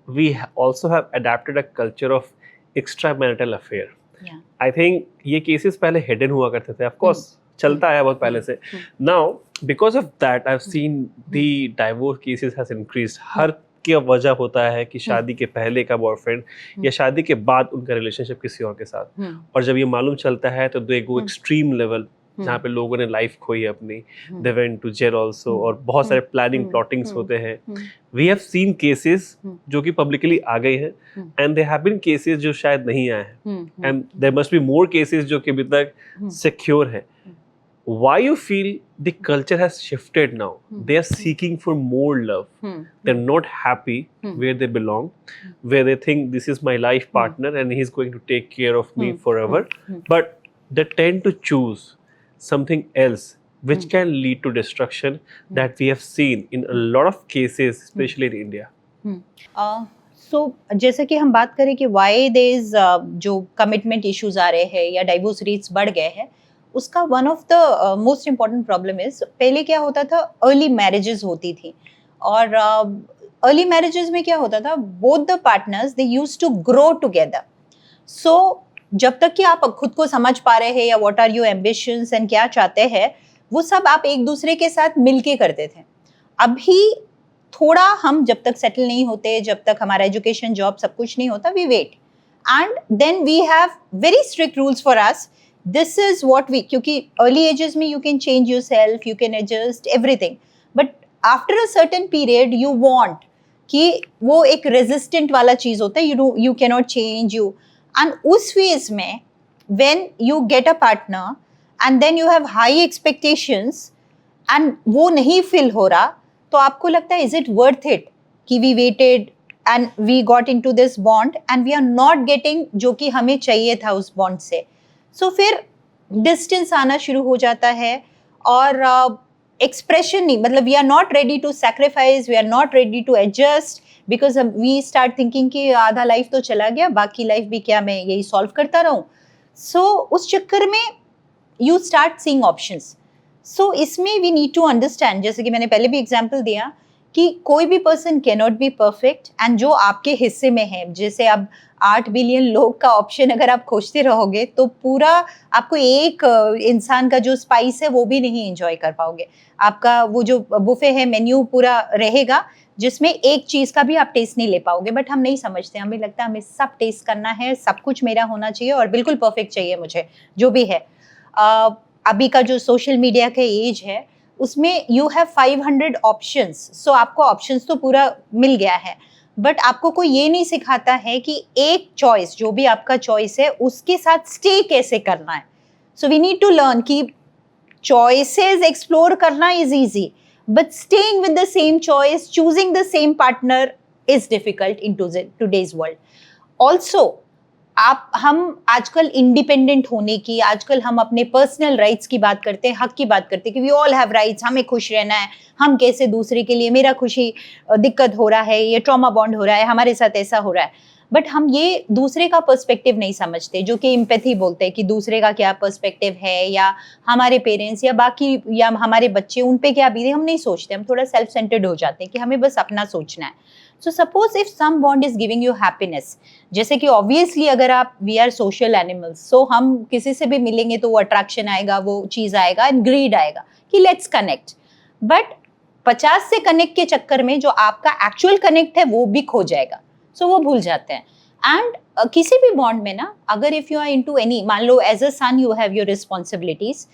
we also have adapted a culture of extramarital affair. Yeah. I think ये केसेस पहले हिडन हुआ करते थे, of course चलता है बहुत पहले से. Now because of that I've seen the divorce cases has increased. हर की वजह होता है कि शादी के पहले का बॉयफ्रेंड या शादी के बाद उनका रिलेशनशिप किसी और के साथ, और जब ये मालूम चलता है तो दे गो एक्सट्रीम लेवल जहाँ पे लोगों ने लाइफ खोई अपनी, they went to jail also, और बहुत सारे प्लानिंग प्लॉटिंग्स होते हैं. वी हैव सीन केसेस जो कि पब्लिकली आ गए हैं and they have been cases जो शायद नहीं आए हैं, and there must be more cases जो कि अभी तक सिक्योर है. Why you feel the culture has shifted now? They are seeking for more love. They're not happy where they belong, where they think this is my life partner and he's going to take care of me forever. But they tend to choose something else, which can lead to destruction that we have seen in a lot of cases, especially in India. So, जैसे कि हम बात करें कि why there is जो commitment issues आ रहे हैं या divorce rates बढ़ गए हैं, उसका one of the most important problem is, पहले क्या होता था, अर्ली मैरिजेस होती थी, और अर्ली मैरिजेस में क्या होता था, both the partners they used to grow together. So जब तक कि आप खुद को समझ पा रहे हैं या what are your ambitions and क्या चाहते हैं, वो सब आप एक दूसरे के साथ मिलके करते थे. अभी थोड़ा हम जब तक सेटल नहीं होते, जब तक हमारा एजुकेशन जॉब सब कुछ नहीं होता, we wait and then we have very strict rules for us. This is what we, क्योंकि early ages में you can change yourself, you can adjust everything, but after a certain period you want कि वो एक resistant वाला चीज होता है, you cannot change you, and उस phase में when you get a partner and then you have high expectations and वो नहीं fill हो रहा, तो आपको लगता है is it worth it कि we waited and we got into this bond and we are not getting जो कि हमें चाहिए था उस bond से. सो फिर डिस्टेंस आना शुरू हो जाता है, और एक्सप्रेशन नहीं, मतलब we are not ready to sacrifice, we are not ready to adjust, because we start thinking कि आधा लाइफ तो चला गया, बाकी लाइफ भी क्या मैं यही सॉल्व करता रहूं. सो उस चक्कर में यू स्टार्ट सीइंग ऑप्शंस. सो इसमें वी नीड टू अंडरस्टैंड, जैसे कि मैंने पहले भी एग्जाम्पल दिया कि कोई भी person can not be perfect, and जो आपके हिस्से में है, जैसे अब 8 बिलियन लोग का ऑप्शन अगर आप खोजते रहोगे तो पूरा आपको एक इंसान का जो स्पाइस है वो भी नहीं एंजॉय कर पाओगे. आपका वो जो बुफे है, मेन्यू पूरा रहेगा जिसमें एक चीज़ का भी आप टेस्ट नहीं ले पाओगे. बट हम नहीं समझते, हमें लगता है हमें सब टेस्ट करना है, सब कुछ मेरा होना चाहिए और बिल्कुल परफेक्ट चाहिए मुझे, जो भी है. अभी का जो सोशल मीडिया का एज है उसमें यू हैव 500 ऑप्शंस. सो आपको ऑप्शंस तो पूरा मिल गया है, बट आपको कोई ये नहीं सिखाता है कि एक चॉइस, जो भी आपका चॉइस है, उसके साथ स्टे कैसे करना है. So we need to learn कि चॉइसेस एक्सप्लोर करना is easy, but staying with the same choice, choosing the same partner is difficult in today's world. Also हम आजकल इंडिपेंडेंट होने की, आजकल हम अपने पर्सनल राइट्स की बात करते हैं, हक की बात करते हैं कि वी ऑल हैव राइट्स, हमें खुश रहना है, हम कैसे दूसरे के लिए, मेरा खुशी दिक्कत हो रहा है, ये ट्रॉमा बॉन्ड हो रहा है, हमारे साथ ऐसा हो रहा है. बट हम ये दूसरे का पर्सपेक्टिव नहीं समझते, जो कि एम्पैथी बोलते हैं कि दूसरे का क्या पर्सपेक्टिव है, या हमारे पेरेंट्स या बाकी या हमारे बच्चे उन पे क्या बीते, हम नहीं सोचते, हम थोड़ा सेल्फ सेंटर्ड हो जाते हैं कि हमें बस अपना सोचना है. So suppose if some bond is giving you happiness, जैसे कि ऑब्वियसली अगर आप, we are social animals, so हम किसी से भी मिलेंगे तो वो अट्रैक्शन आएगा, वो चीज आएगा एंड ग्रीड आएगा कि लेट्स कनेक्ट. बट 50 से कनेक्ट के चक्कर में जो आपका एक्चुअल कनेक्ट है वो भी खो जाएगा. सो वो भूल जाते हैं. एंड किसी भी बॉन्ड में ना, अगर if you are into any, मान लो as a son you have your responsibilities,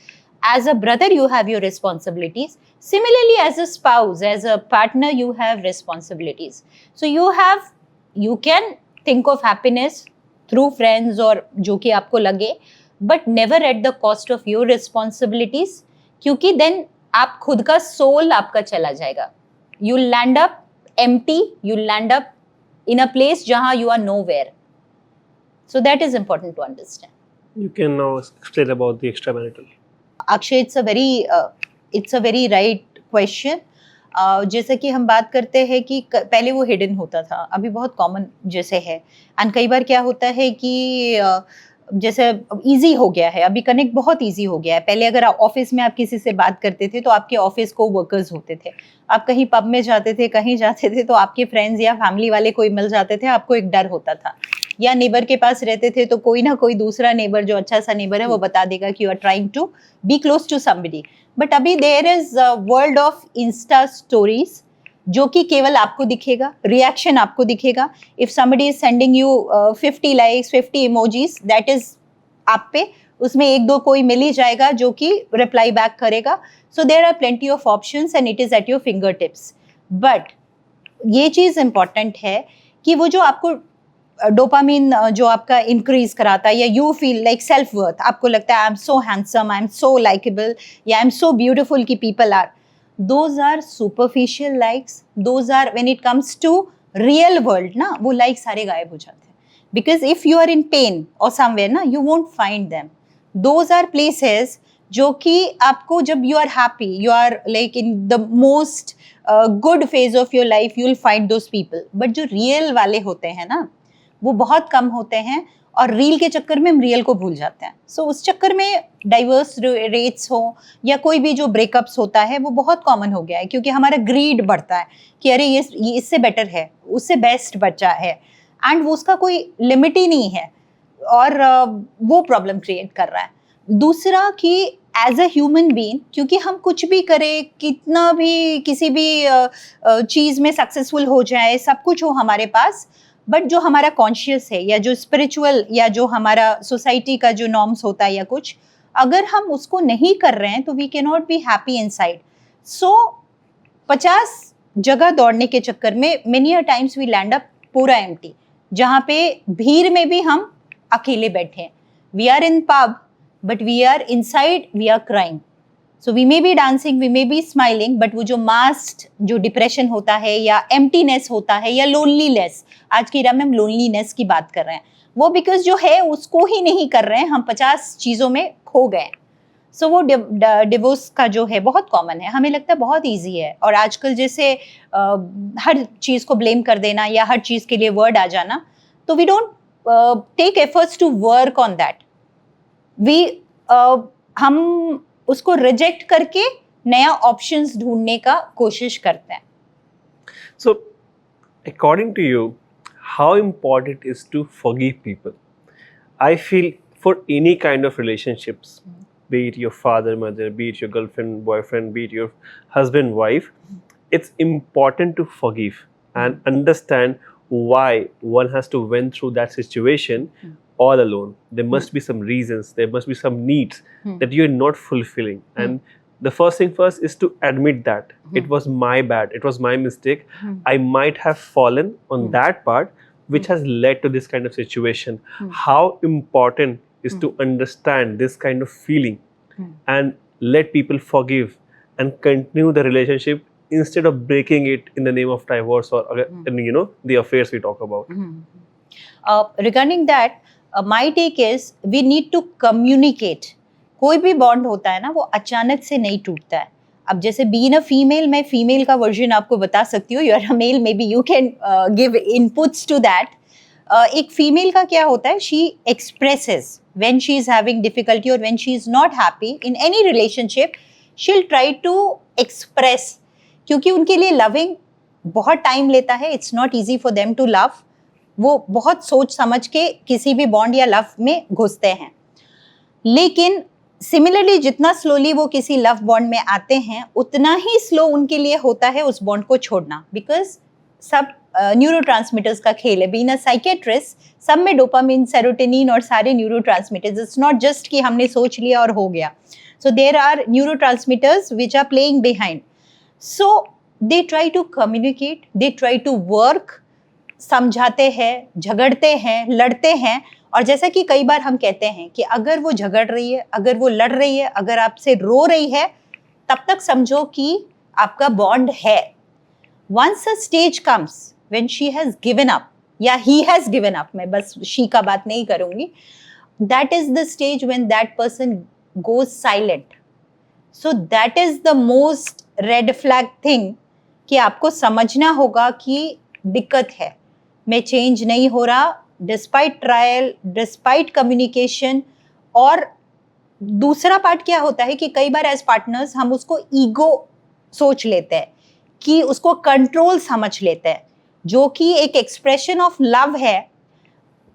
as a brother you have your responsibilities, similarly as a spouse, as a partner you have responsibilities. So you can think of happiness through friends or जो कि आपको लगे, but never at the cost of your responsibilities, क्योंकि then आप खुद का soul आपका चला जाएगा. You'll land up empty, you'll land up in a place जहाँ you are nowhere. So that is important to understand. You can now explain about the extramarital. Akshay, it's a very right question. जैसे कि हम बात करते हैं कि पहले वो हिडन होता था, अभी बहुत कॉमन जैसे है. एंड कई बार क्या होता है कि जैसे इजी हो गया है, अभी कनेक्ट बहुत इजी हो गया है. पहले अगर ऑफिस में आप किसी से बात करते थे तो आपके ऑफिस को वर्कर्स होते थे, आप कहीं पब में जाते थे, कहीं जाते थे तो आपके फ्रेंड्स या फैमिली वाले कोई मिल जाते थे, आपको एक डर होता था. या नेबर के पास रहते थे तो कोई ना कोई दूसरा नेबर जो अच्छा सा नेबर है वो बता देगा कि you are trying to be close to somebody. But अभी there is world of insta stories, जो कि केवल आपको दिखेगा, रिएक्शन आपको दिखेगा. If somebody is sending you 50 likes, 50 emojis, that is आप पे, उसमें एक दो कोई मिल ही जाएगा जो कि रिप्लाई बैक करेगा. So there are plenty of options and it is at your finger tips. But ये चीज इंपॉर्टेंट है कि वो जो आपको डोपामिन जो आपका इंक्रीज कराता है, या you feel like self worth, आपको लगता है I am so handsome, I am so likeable, या आई एम सो ब्यूटिफुल की people are, those are superficial likes. Those are when it comes to real world ना, वो like सारे गायब हो जाते हैं. Because if you are in pain और समवेयर ना, you won't find them. Those are places जो कि आपको, जब you are happy, you are like in the most good phase of your life, you will find those people. But जो real वाले होते हैं ना, वो बहुत कम होते हैं, और रील के चक्कर में हम रियल को भूल जाते हैं. सो उस चक्कर में डाइवर्स रेट्स हो या कोई भी जो ब्रेकअप्स होता है वो बहुत कॉमन हो गया है, क्योंकि हमारा ग्रीड बढ़ता है कि अरे ये इससे बेटर है, उससे बेस्ट बच्चा है, एंड वो उसका कोई लिमिट ही नहीं है, और वो प्रॉब्लम क्रिएट कर रहा है. दूसरा कि एज अ ह्यूमन बीइंग, क्योंकि हम कुछ भी करें, कितना भी किसी भी चीज़ में सक्सेसफुल हो जाए, सब कुछ हो हमारे पास, बट जो हमारा कॉन्शियस है या जो स्पिरिचुअल या जो हमारा सोसाइटी का जो नॉर्म्स होता है या कुछ, अगर हम उसको नहीं कर रहे हैं तो we can not be happy inside. So 50 जगह दौड़ने के चक्कर में many a times we land up पूरा एम्प्टी, जहाँ पे भीड़ में भी हम अकेले बैठे हैं. We are in pub but we are inside, we are crying. So we may be dancing, we may be smiling, but वो जो मास्ट जो डिप्रेशन होता है या एम्प्टीनेस होता है या लोनलीनेस, आज की इरा में हम लोनलीनेस की बात कर रहे हैं, वो बिकॉज जो है उसको ही नहीं कर रहे हैं, हम 50 चीज़ों में खो गए. सो वो डिवोर्स का जो है बहुत कॉमन है. हमें लगता है बहुत ईजी है, और आजकल जैसे हर चीज़ को ब्लेम कर देना या हर चीज़ के लिए वर्ड आ जाना, तो we don't take efforts to work on that. हम उसको रिजेक्ट करके नया ऑप्शंस ढूंढने का कोशिश करते हैं. So, according to you, how important is to forgive people? I feel for any kind of relationships, be it your father, mother, be it your girlfriend, boyfriend, be it your husband, wife, it's important to forgive and understand why one has to went through that situation all alone. There must be some reasons, there must be some needs that you're not fulfilling. And the first thing first is to admit that it was my bad, it was my mistake. I might have fallen on that part which has led to this kind of situation. How important is to understand this kind of feeling and let people forgive and continue the relationship instead of breaking it in the name of divorce or you know, the affairs we talk about. Regarding that, my take is we need to communicate. कोई भी bond होता है ना, वो अचानक से नहीं टूटता है. अब जैसे बीइंग अ फीमेल, मैं फीमेल का वर्जन आपको बता सकती हूँ, you are a male, may be you can give inputs to that. एक फीमेल का क्या होता है, she expresses when she is having difficulty और when she is not happy in any relationship, she will try to express, क्योंकि उनके लिए loving बहुत टाइम लेता है, it's not easy for them to love, वो बहुत सोच समझ के किसी भी बॉन्ड या लव में घुसते हैं। लेकिन सिमिलरली जितना स्लोली वो किसी लव बॉन्ड में आते हैं, उतना ही स्लो उनके लिए होता है उस बॉन्ड को छोड़ना, बिकॉज सब न्यूरोट्रांसमीटर्स का खेल है। बीइंग अ साइकियाट्रिस्ट, सब में डोपामिन, सेरोटोनिन और सारे न्यूरोट्रांसमीटर्स, इट्स नॉट जस्ट कि हमने सोच लिया और हो गया। So there are neurotransmitters which are playing behind, so they try to communicate, they try to work, समझाते हैं, झगड़ते हैं, लड़ते हैं। और जैसा कि कई बार हम कहते हैं कि अगर वो झगड़ रही है, अगर वो लड़ रही है, अगर आपसे रो रही है, तब तक समझो कि आपका बॉन्ड है। Once a stage comes when she has given up या ही हैज गिवन अप, मैं बस शी का बात नहीं करूंगी, that is the stage when that person goes silent. So that is the most red flag thing कि आपको समझना होगा कि दिक्कत है, मैं चेंज नहीं हो रहा, डिस्पाइट ट्रायल, डिस्पाइट कम्युनिकेशन। और दूसरा पार्ट क्या होता है कि कई बार एज पार्टनर्स हम उसको ईगो सोच लेते हैं, कि उसको कंट्रोल समझ लेते हैं, जो कि एक एक्सप्रेशन ऑफ लव है।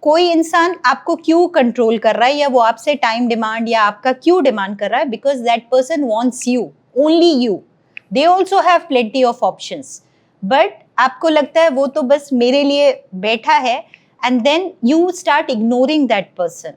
कोई इंसान आपको क्यों कंट्रोल कर रहा है, या वो आपसे टाइम डिमांड या आपका क्यों डिमांड कर रहा है, because that person wants you, only you. They also have plenty of options, but आपको लगता है वो तो बस मेरे लिए बैठा है, and then you start ignoring that person.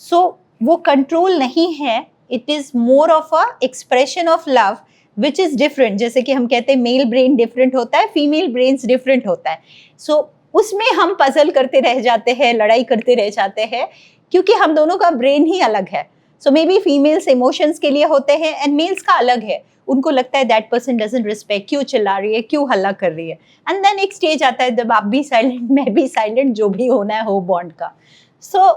So वो कंट्रोल नहीं है, it is more of a expression of love which is different. जैसे कि हम कहते हैं मेल ब्रेन डिफरेंट होता है, फीमेल ब्रेन्स डिफरेंट होता है। सो उसमें हम पजल करते रह जाते हैं, लड़ाई करते रह जाते हैं, क्योंकि हम दोनों का ब्रेन ही अलग है। सो मे बी फीमेल्स इमोशंस के लिए होते हैं एंड मेल्स का अलग है, उनको लगता है दैट पर्सन डजंट रिस्पेक्ट, क्यों चिल्ला रही है, क्यों हल्ला कर रही है। एंड देन एक स्टेज आता है जब आप भी साइलेंट, मैं भी साइलेंट, जो भी होना है हो बॉन्ड का। सो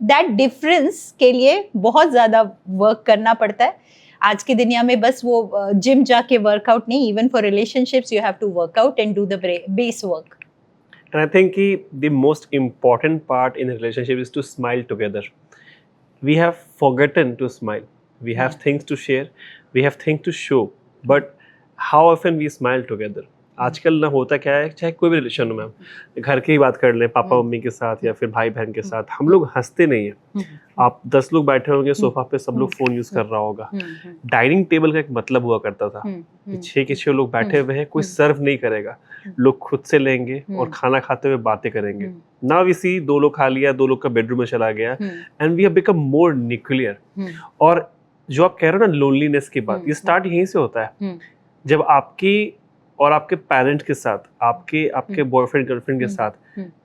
दैट डिफरेंस के लिए बहुत ज़्यादा वर्क करना पड़ता है। आज की दुनिया में बस वो जिम जाके वर्कआउट नहीं, even for relationships you have to workout and do the base work. And I think the most important part in a relationship is to smile together. We have forgotten to smile. We have things to share. We have things to show. But how often we smile together? आजकल ना होता क्या है, चाहे कोई भी relation में हम घर की ही बात कर लें, पापा मम्मी के साथ या फिर भाई बहन के साथ, हम लोग हंसते नहीं हैं। आप 10 लोग बैठे होंगे सोफा पे, सब लोग फोन यूज कर रहा होगा। डाइनिंग टेबल का एक मतलब हुआ करता था कि 6 के 6 लोग बैठे हुए हैं, कोई सर्व नहीं करेगा, लोग खुद से लेंगे और खाना खाते हुए बातें करेंगे। नाउ वी सी 2 लोग खा लिया, 2 लोग का बेडरूम में चला गया, and we have become more nuclear. और जो आप कह रहे हो ना लोनलीनेस की बात, ये स्टार्ट यहीं से होता है, जब आपकी और आपके पेरेंट के साथ, आपके बॉयफ्रेंड गर्लफ्रेंड के साथ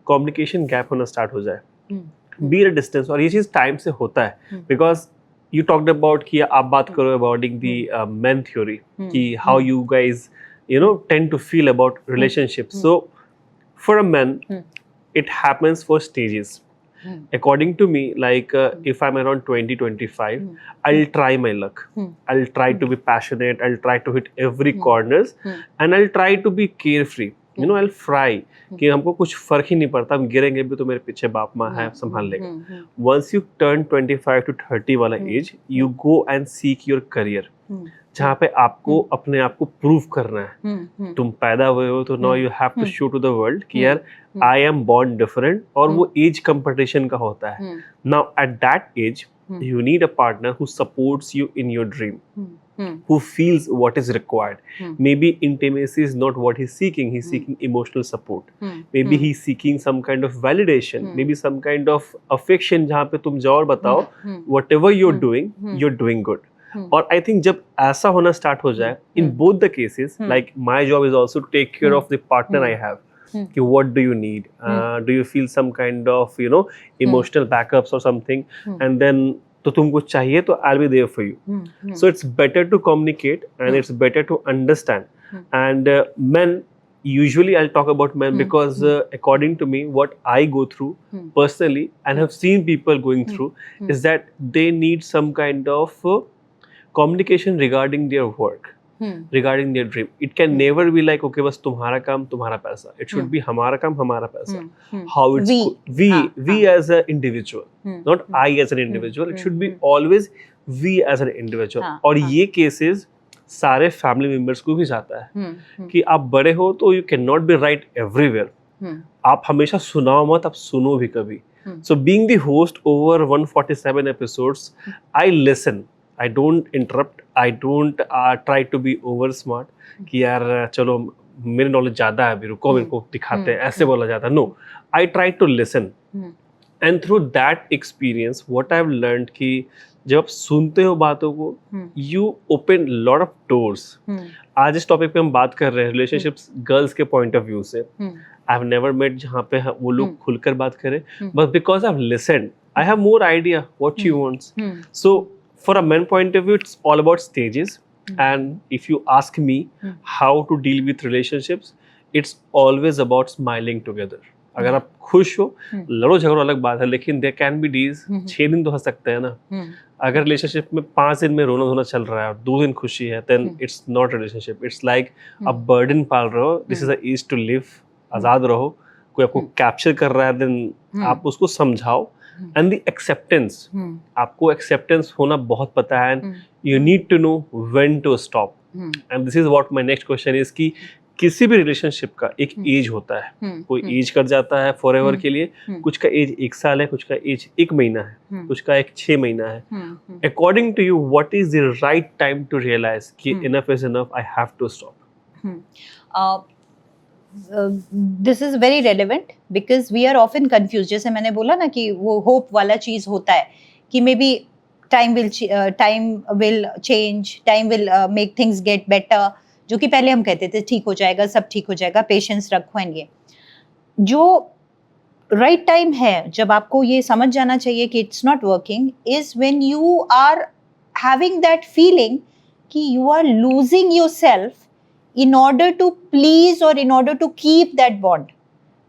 कम्युनिकेशन गैप होना स्टार्ट हो जाए, बी अ डिस्टेंस। और ये चीज टाइम से होता है, बिकॉज यू टॉक्ड अबाउट कि आप बात करो अबाउटिंग दी मेन थ्योरी कि how you guys tend to feel about relationship. So for a man it happens for stages. According to me, like if I'm around 20-25, I'll try my luck. I'll try to be passionate, I'll try to hit every corners, and I'll try to be carefree. I'll fry कि हमको कुछ फर्क ही नहीं पड़ता, हम गिरेंगे भी तो मेरे पीछे बाप माँ है, संभाल लेगा। Once you turn 25 to 30 वाला as, you go and seek your career, जहाँ पे आपको अपने आप को प्रूव करना है। तुम पैदा हुए हो तो now you have to show to the world कि यार आई एम बॉर्न डिफरेंट, और वो एज कंपटीशन का होता है। Now at that age you need a partner who supports you in your dream, who feels what is required. Maybe intimacy is not what he's seeking, he's seeking emotional support. Maybe he's seeking some kind of validation, maybe some kind of affection, जहाँ पे तुम जाओ और बताओ whatever you're doing good. और I think जब ऐसा होना स्टार्ट हो जाए, in both the cases, like my job is also to take care of the partner I have, कि what do you need, do you feel some kind of emotional backups और something, and then तो तुमको चाहिए तो I will be there for you. So it's better to communicate and it's better to understand. And men, usually I'll talk about men because according to me, what I go through personally and have seen people going through is that they need some kind of communication regarding their work. regarding their dream. It can never be like okay बस तुम्हारा काम तुम्हारा पैसा. It should be हमारा काम हमारा पैसा. How it's we as an individual, not I as an individual. It should be always we as an individual. और ये cases सारे family members को भी जाता है कि आप बड़े हो तो you cannot be right everywhere. आप हमेशा सुनाओ मत, आप सुनो भी कभी. So being the host over 147 episodes, I listen. I don't interrupt. I don't try to be over smart. कि यार चलो मेरी नॉलेज ज़्यादा है अभी, रुको मेरे को दिखाते हैं, ऐसे बोला जाता है. No, I try to listen. And through that experience, what I've learned कि जब आप सुनते हो बातों को, you open lot of doors. आज इस टॉपिक पे हम बात कर रहे हैं रिलेशनशिप्स गर्ल्स के पॉइंट ऑफ व्यू से. आई हैव नेवर मेट जहाँ पे वो लोग खुलकर बात करें, but because I have listened, I have more idea what she wants. So for a men point of view, it's all about stages. And if you ask me how to deal with relationships, it's always about smiling together. अगर आप खुश हो, लड़ो झगड़ो अलग बात है, लेकिन there can be days 6 दिन तो हंस सकते हैं ना. अगर रिलेशनशिप में 5 दिन में रोना धोना चल रहा है और 2 दिन खुशी है, then it's not relationship. It's like a burden पाल रहे हो. This is the age to live. आज़ाद रहो. कोई आपको कैप्चर कर रहा है, then आप उसको समझाओ. And the acceptance, आपको acceptance होना बहुत पता है, and you need to know when to stop. And this is what my next question is कि किसी भी रिलेशनशिप का एक एज होता है. कोई एज कर जाता है फॉरएवर के लिए, कुछ का एज 1 साल है, कुछ का एज 1 महीना है, कुछ का एक 6 महीना है. According to you, what is the right time to realise कि enough is enough, I have to stop? This is very relevant because we are often confuse. जैसे मैंने बोला ना कि वो होप वाला चीज होता है कि may be time will change, time will make things get better, जो कि पहले हम कहते थे ठीक हो जाएगा, सब ठीक हो जाएगा, पेशेंस रखो. ये जो राइट टाइम है जब आपको ये समझ जाना चाहिए कि it's not working, is when you are having that feeling कि you are losing yourself in order to please or in order to keep that bond.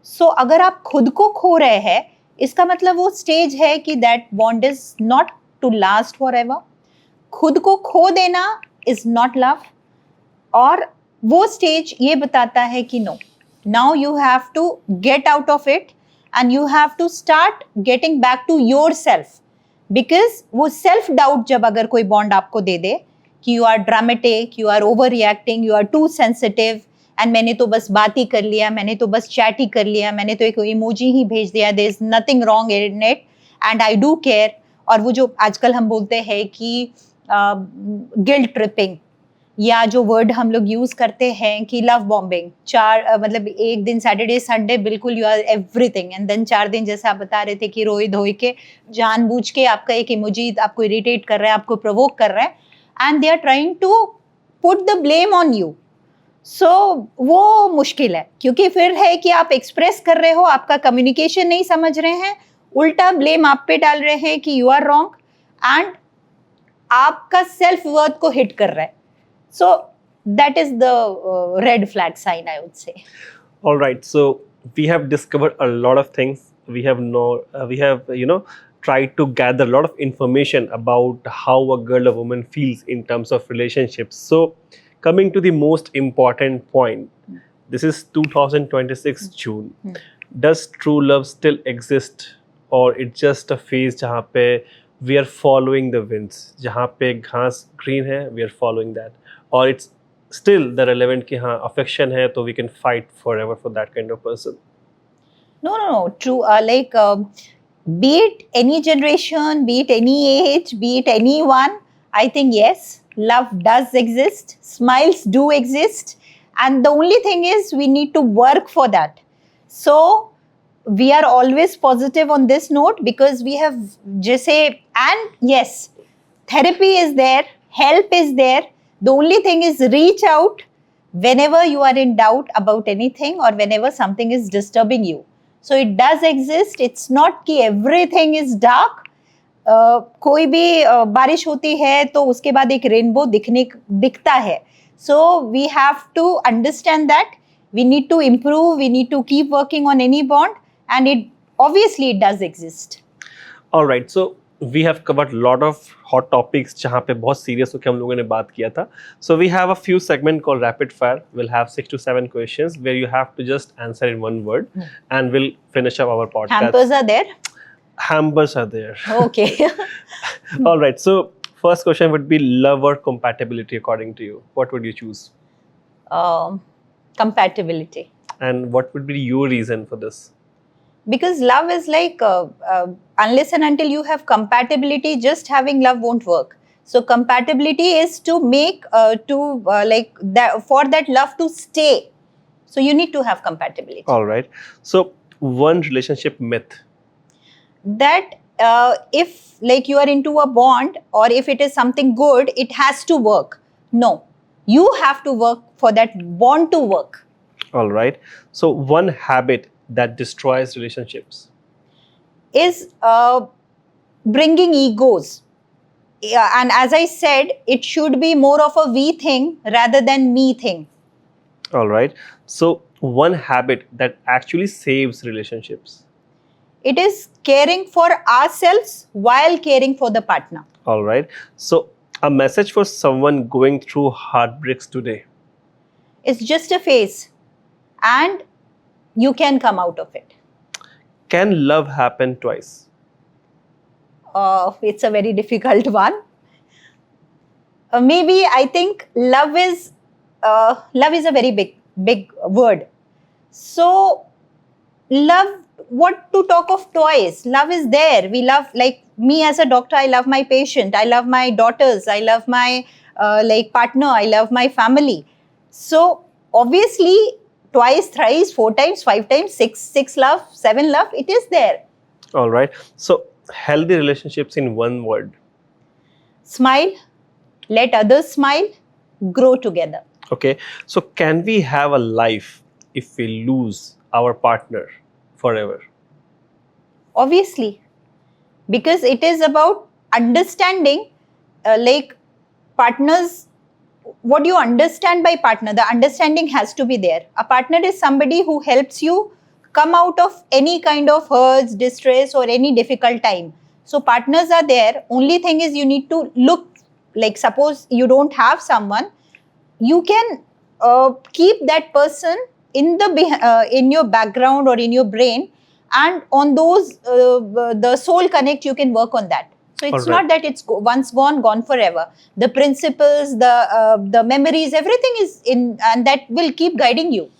So अगर आप खुद को खो रहे हैं, इसका मतलब वो स्टेज है कि that bond is not to last forever. खुद को खो देना is not love. और वो स्टेज ये बताता है कि no, now you have to get out of it and you have to start getting back to yourself. Because वो self doubt जब अगर कोई bond आपको दे दे कि you are dramatic, you are overreacting, you are too sensitive, and मैंने तो बस बात ही कर लिया, मैंने तो बस चैट ही कर लिया, मैंने तो एक इमोजी ही भेज दिया, there is nothing wrong in it and I do care. और वो जो आजकल हम बोलते हैं कि गिल्ट ट्रिपिंग, या जो वर्ड हम लोग यूज करते हैं कि लव बॉम्बिंग, मतलब एक दिन सैटरडे संडे बिल्कुल you are everything, and then 4 दिन जैसे आप बता रहे थे कि रोई धोई के जानबूझ के आपका एक इमोजी आपको इरिटेट कर रहा है, आपको प्रोवोक कर रहा है, and they are trying to put the blame on you. So वो मुश्किल है, क्योंकि फिर है कि आप एक्सप्रेस कर रहे हो, आपका कम्युनिकेशन नहीं समझ रहे हैं, उल्टा ब्लेम आप पे डाल रहे हैं कि यू आर रॉन्ग, एंड आपका सेल्फ वर्थ को हिट कर रहा है. So that is the red flag sign, I would say. All right, so we have discovered a lot of things. We have tried to gather a lot of information about how a girl or woman feels in terms of relationships. So coming to the most important point, this is 2026 June. Does true love still exist, or it's just a phase जहाँ पे we are following the winds, जहाँ पे घास green है, we are following that, or it's still the relevant कि हाँ affection है तो we can fight forever for that kind of person? No, true. Be it any generation, be it any age, be it anyone, I think yes, love does exist, smiles do exist, and the only thing is we need to work for that. So we are always positive on this note because we have just say, and yes, therapy is there, help is there. The only thing is reach out whenever you are in doubt about anything or whenever something is disturbing you. So it does exist. It's not कि everything is dark. कोई भी बारिश होती है तो उसके बाद एक रेनबो दिखता है. So we have to understand that we need to improve. We need to keep working on any bond, and it obviously it does exist. All right. So we have covered a lot of hot topics जहाँ पे बहुत serious होकर हम लोगों ने बात किया था. So we have a few segment called rapid fire. We'll have 6 to 7 questions where you have to just answer in one word, and we'll finish up our podcast. Hampers are there? Hampers are there. Okay. All right. So first question would be love or compatibility according to you. What would you choose? Compatibility. And what would be your reason for this? Because love is like unless and until you have compatibility, just having love won't work. So compatibility is to make like that, for that love to stay. So you need to have compatibility. All right. So one relationship myth. That if like you are into a bond, or if it is something good, it has to work. No, you have to work for that bond to work. All right. So one habit that destroys relationships. Is bringing egos. Yeah, and as I said, it should be more of a we thing rather than me thing. All right. So one habit that actually saves relationships. It is caring for ourselves while caring for the partner. All right. So a message for someone going through heartbreaks today. It's just a phase, and you can come out of it. Can love happen twice? It's a very difficult one. Maybe I think love is a very big word. So love, what to talk of twice? Love is there. We love, like me as a doctor, I love my patient, I love my daughters, I love my like partner, I love my family. So obviously twice, thrice, 4 times, 5 times, 6 love, 7 love, it is there. All right. So healthy relationships in one word. Smile, let others smile, grow together. Okay. So can we have a life if we lose our partner forever? Obviously, because it is about understanding, like partners, what you understand by partner, the understanding has to be there. A partner is somebody who helps you come out of any kind of hurts, distress, or any difficult time. So partners are there. Only thing is you need to look, like suppose you don't have someone, you can keep that person in the in your background or in your brain, and on those the soul connect, you can work on that. So it's Alright. not that it's once gone forever. The principles, the memories, everything is in, and that will keep guiding you.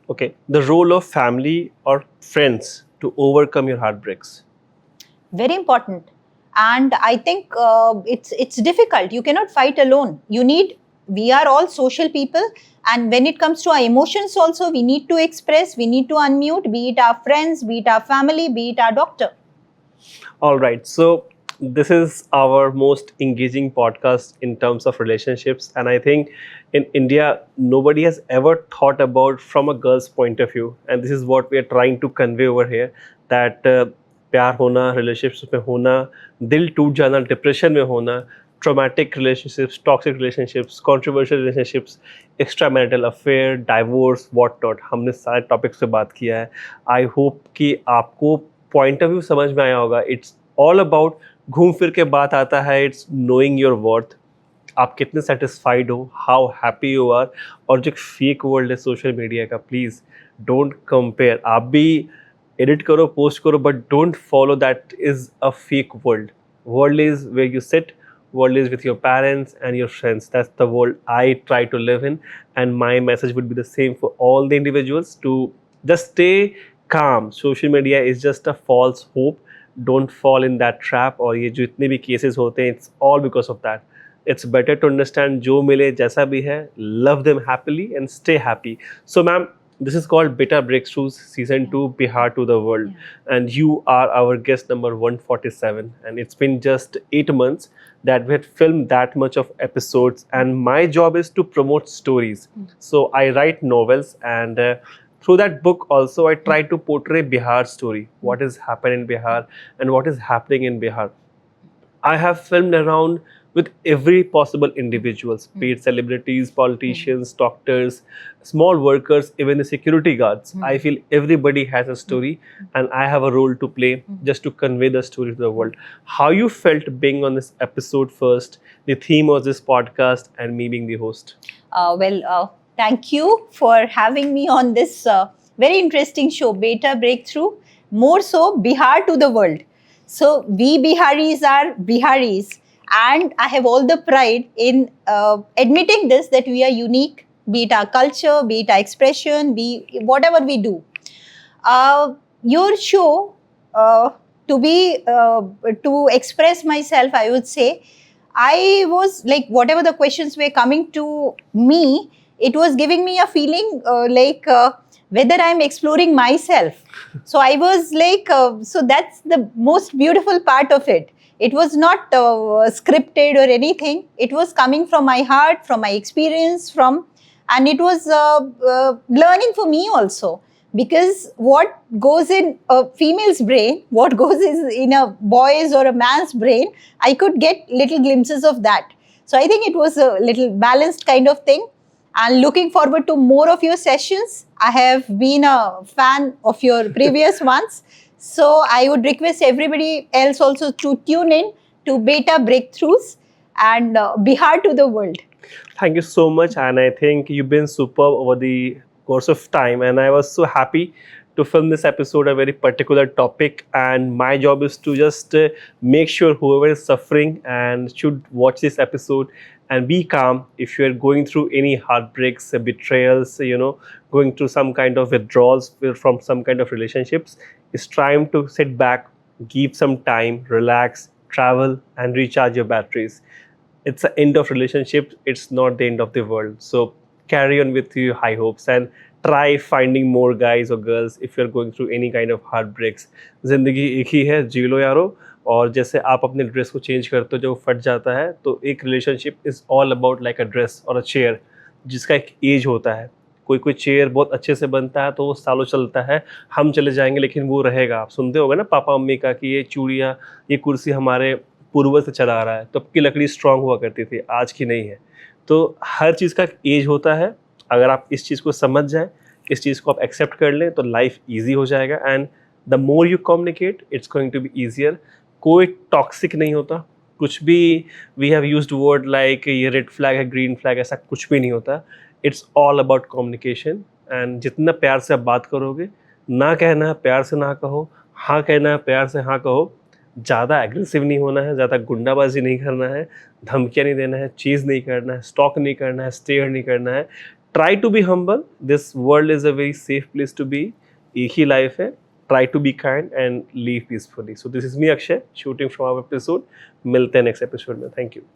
Okay. The role of family or friends to overcome your heartbreaks. Very important. And I think it's difficult. You cannot fight alone. We are all social people, and when it comes to our emotions also, we need to express, we need to unmute, be it our friends, be it our family, be it our doctor. All right. So this is our most engaging podcast in terms of relationships, and I think in India nobody has ever thought about from a girl's point of view, and this is what we are trying to convey over here, that प्यार होना, relationships में होना, दिल टूट जाना, depression में होना, traumatic relationships, toxic relationships, controversial relationships, extramarital affair, divorce, what not, हमने सारे टॉपिक्स पे बात किया है. आई होप कि आपको पॉइंट ऑफ व्यू समझ में आया होगा. इट्स ऑल अबाउट, घूम फिर के बात आता है, इट्स नोइंग योर वर्थ, आप कितने सेटिस्फाइड हो, हाउ हैप्पी यू आर. और जो फेक वर्ल्ड है सोशल मीडिया का, प्लीज़ डोंट कंपेयर. आप भी एडिट करो, पोस्ट करो, but don't follow that is a fake world. World is where you sit, world is with your parents and your friends. That's the world I try to live in, and my message would be the same for all the individuals, to just stay calm. Social media is just a false hope. Don't fall in that trap. और ये जो इतने भी cases होते हैं, it's all because of that. It's better to understand जो मिले जैसा भी है, love them happily and stay happy. So ma'am, this is called Beta Breakthroughs Season 2, Bihar to the World. And you are our guest number 147. And it's been just 8 months that we had filmed that much of episodes. And my job is to promote stories. So I write novels, and through that book also I try to portray Bihar's story. What is happening in Bihar and what is happening in Bihar. I have filmed around with every possible individuals, be it celebrities, politicians, doctors, small workers, even the security guards. I feel everybody has a story, and I have a role to play just to convey the story to the world. How you felt being on this episode first, the theme of this podcast, and me being the host? Thank you for having me on this very interesting show, Beta Breakthrough. More so, Bihar to the world. So we Biharis are Biharis, and I have all the pride in admitting this, that we are unique, be it our culture, be it our expression, be whatever we do. Your show, to express myself, I would say, I was like, whatever the questions were coming to me, it was giving me a feeling whether I'm exploring myself. So I was like, so that's the most beautiful part of it. It was not scripted or anything. It was coming from my heart, from my experience, and it was learning for me also. Because what goes in a female's brain, what goes in a boy's or a man's brain, I could get little glimpses of that. So I think it was a little balanced kind of thing. And looking forward to more of your sessions. I have been a fan of your previous ones. So I would request everybody else also to tune in to Beta Breakthroughs and Bihar to the world. Thank you so much, and I think you've been superb over the course of time, and I was so happy to film this episode, a very particular topic, and my job is to just make sure whoever is suffering and should watch this episode and be calm. If you're going through any heartbreaks, betrayals, going through some kind of withdrawals from some kind of relationships, it's time to sit back, give some time, relax, travel, and recharge your batteries. It's the end of relationship, it's not the end of the world. So carry on with your high hopes and try finding more guys or girls if you're going through any kind of heartbreaks. जिंदगी एक ही है, जी लो यारो. और जैसे आप अपने dress को change करते हो जब फट जाता है, तो एक relationship is all about like a dress और अ चेयर, जिसका एक एज होता है. कोई चेयर बहुत अच्छे से बनता है तो वो सालों चलता है, हम चले जाएंगे लेकिन वो रहेगा. आप सुनते होगे ना पापा मम्मी का कि ये चूड़ियाँ, ये कुर्सी हमारे पूर्वज से चला आ रहा है, तब की लकड़ी स्ट्रांग हुआ करती थी, आज की नहीं है. तो हर चीज़ का एक एज होता है. अगर आप इस चीज़ को समझ जाएं, इस चीज़ को आप एक्सेप्ट कर लें, तो लाइफ ईजी हो जाएगा. And the more you communicate, it's going to be easier. कोई टॉक्सिक नहीं होता, कुछ भी we have used word like ये रेड फ्लैग है, ग्रीन फ्लैग, ऐसा कुछ भी नहीं होता. It's all about communication. And जितना प्यार से आप बात करोगे, ना कहना है प्यार से ना कहो, हाँ कहना है प्यार से हाँ कहो. ज़्यादा एग्रेसिव नहीं होना है, ज़्यादा गुंडाबाजी नहीं करना है, धमकियाँ नहीं देना है, चीज़ नहीं करना है, स्टॉक नहीं करना है, स्टेयर नहीं करना है. Try to be humble. This world is a very safe place to be. एक ही लाइफ है. Try to be kind and live peacefully. So this is me, Akshay, shooting from our episode. मिलते हैं next episode में. Thank you.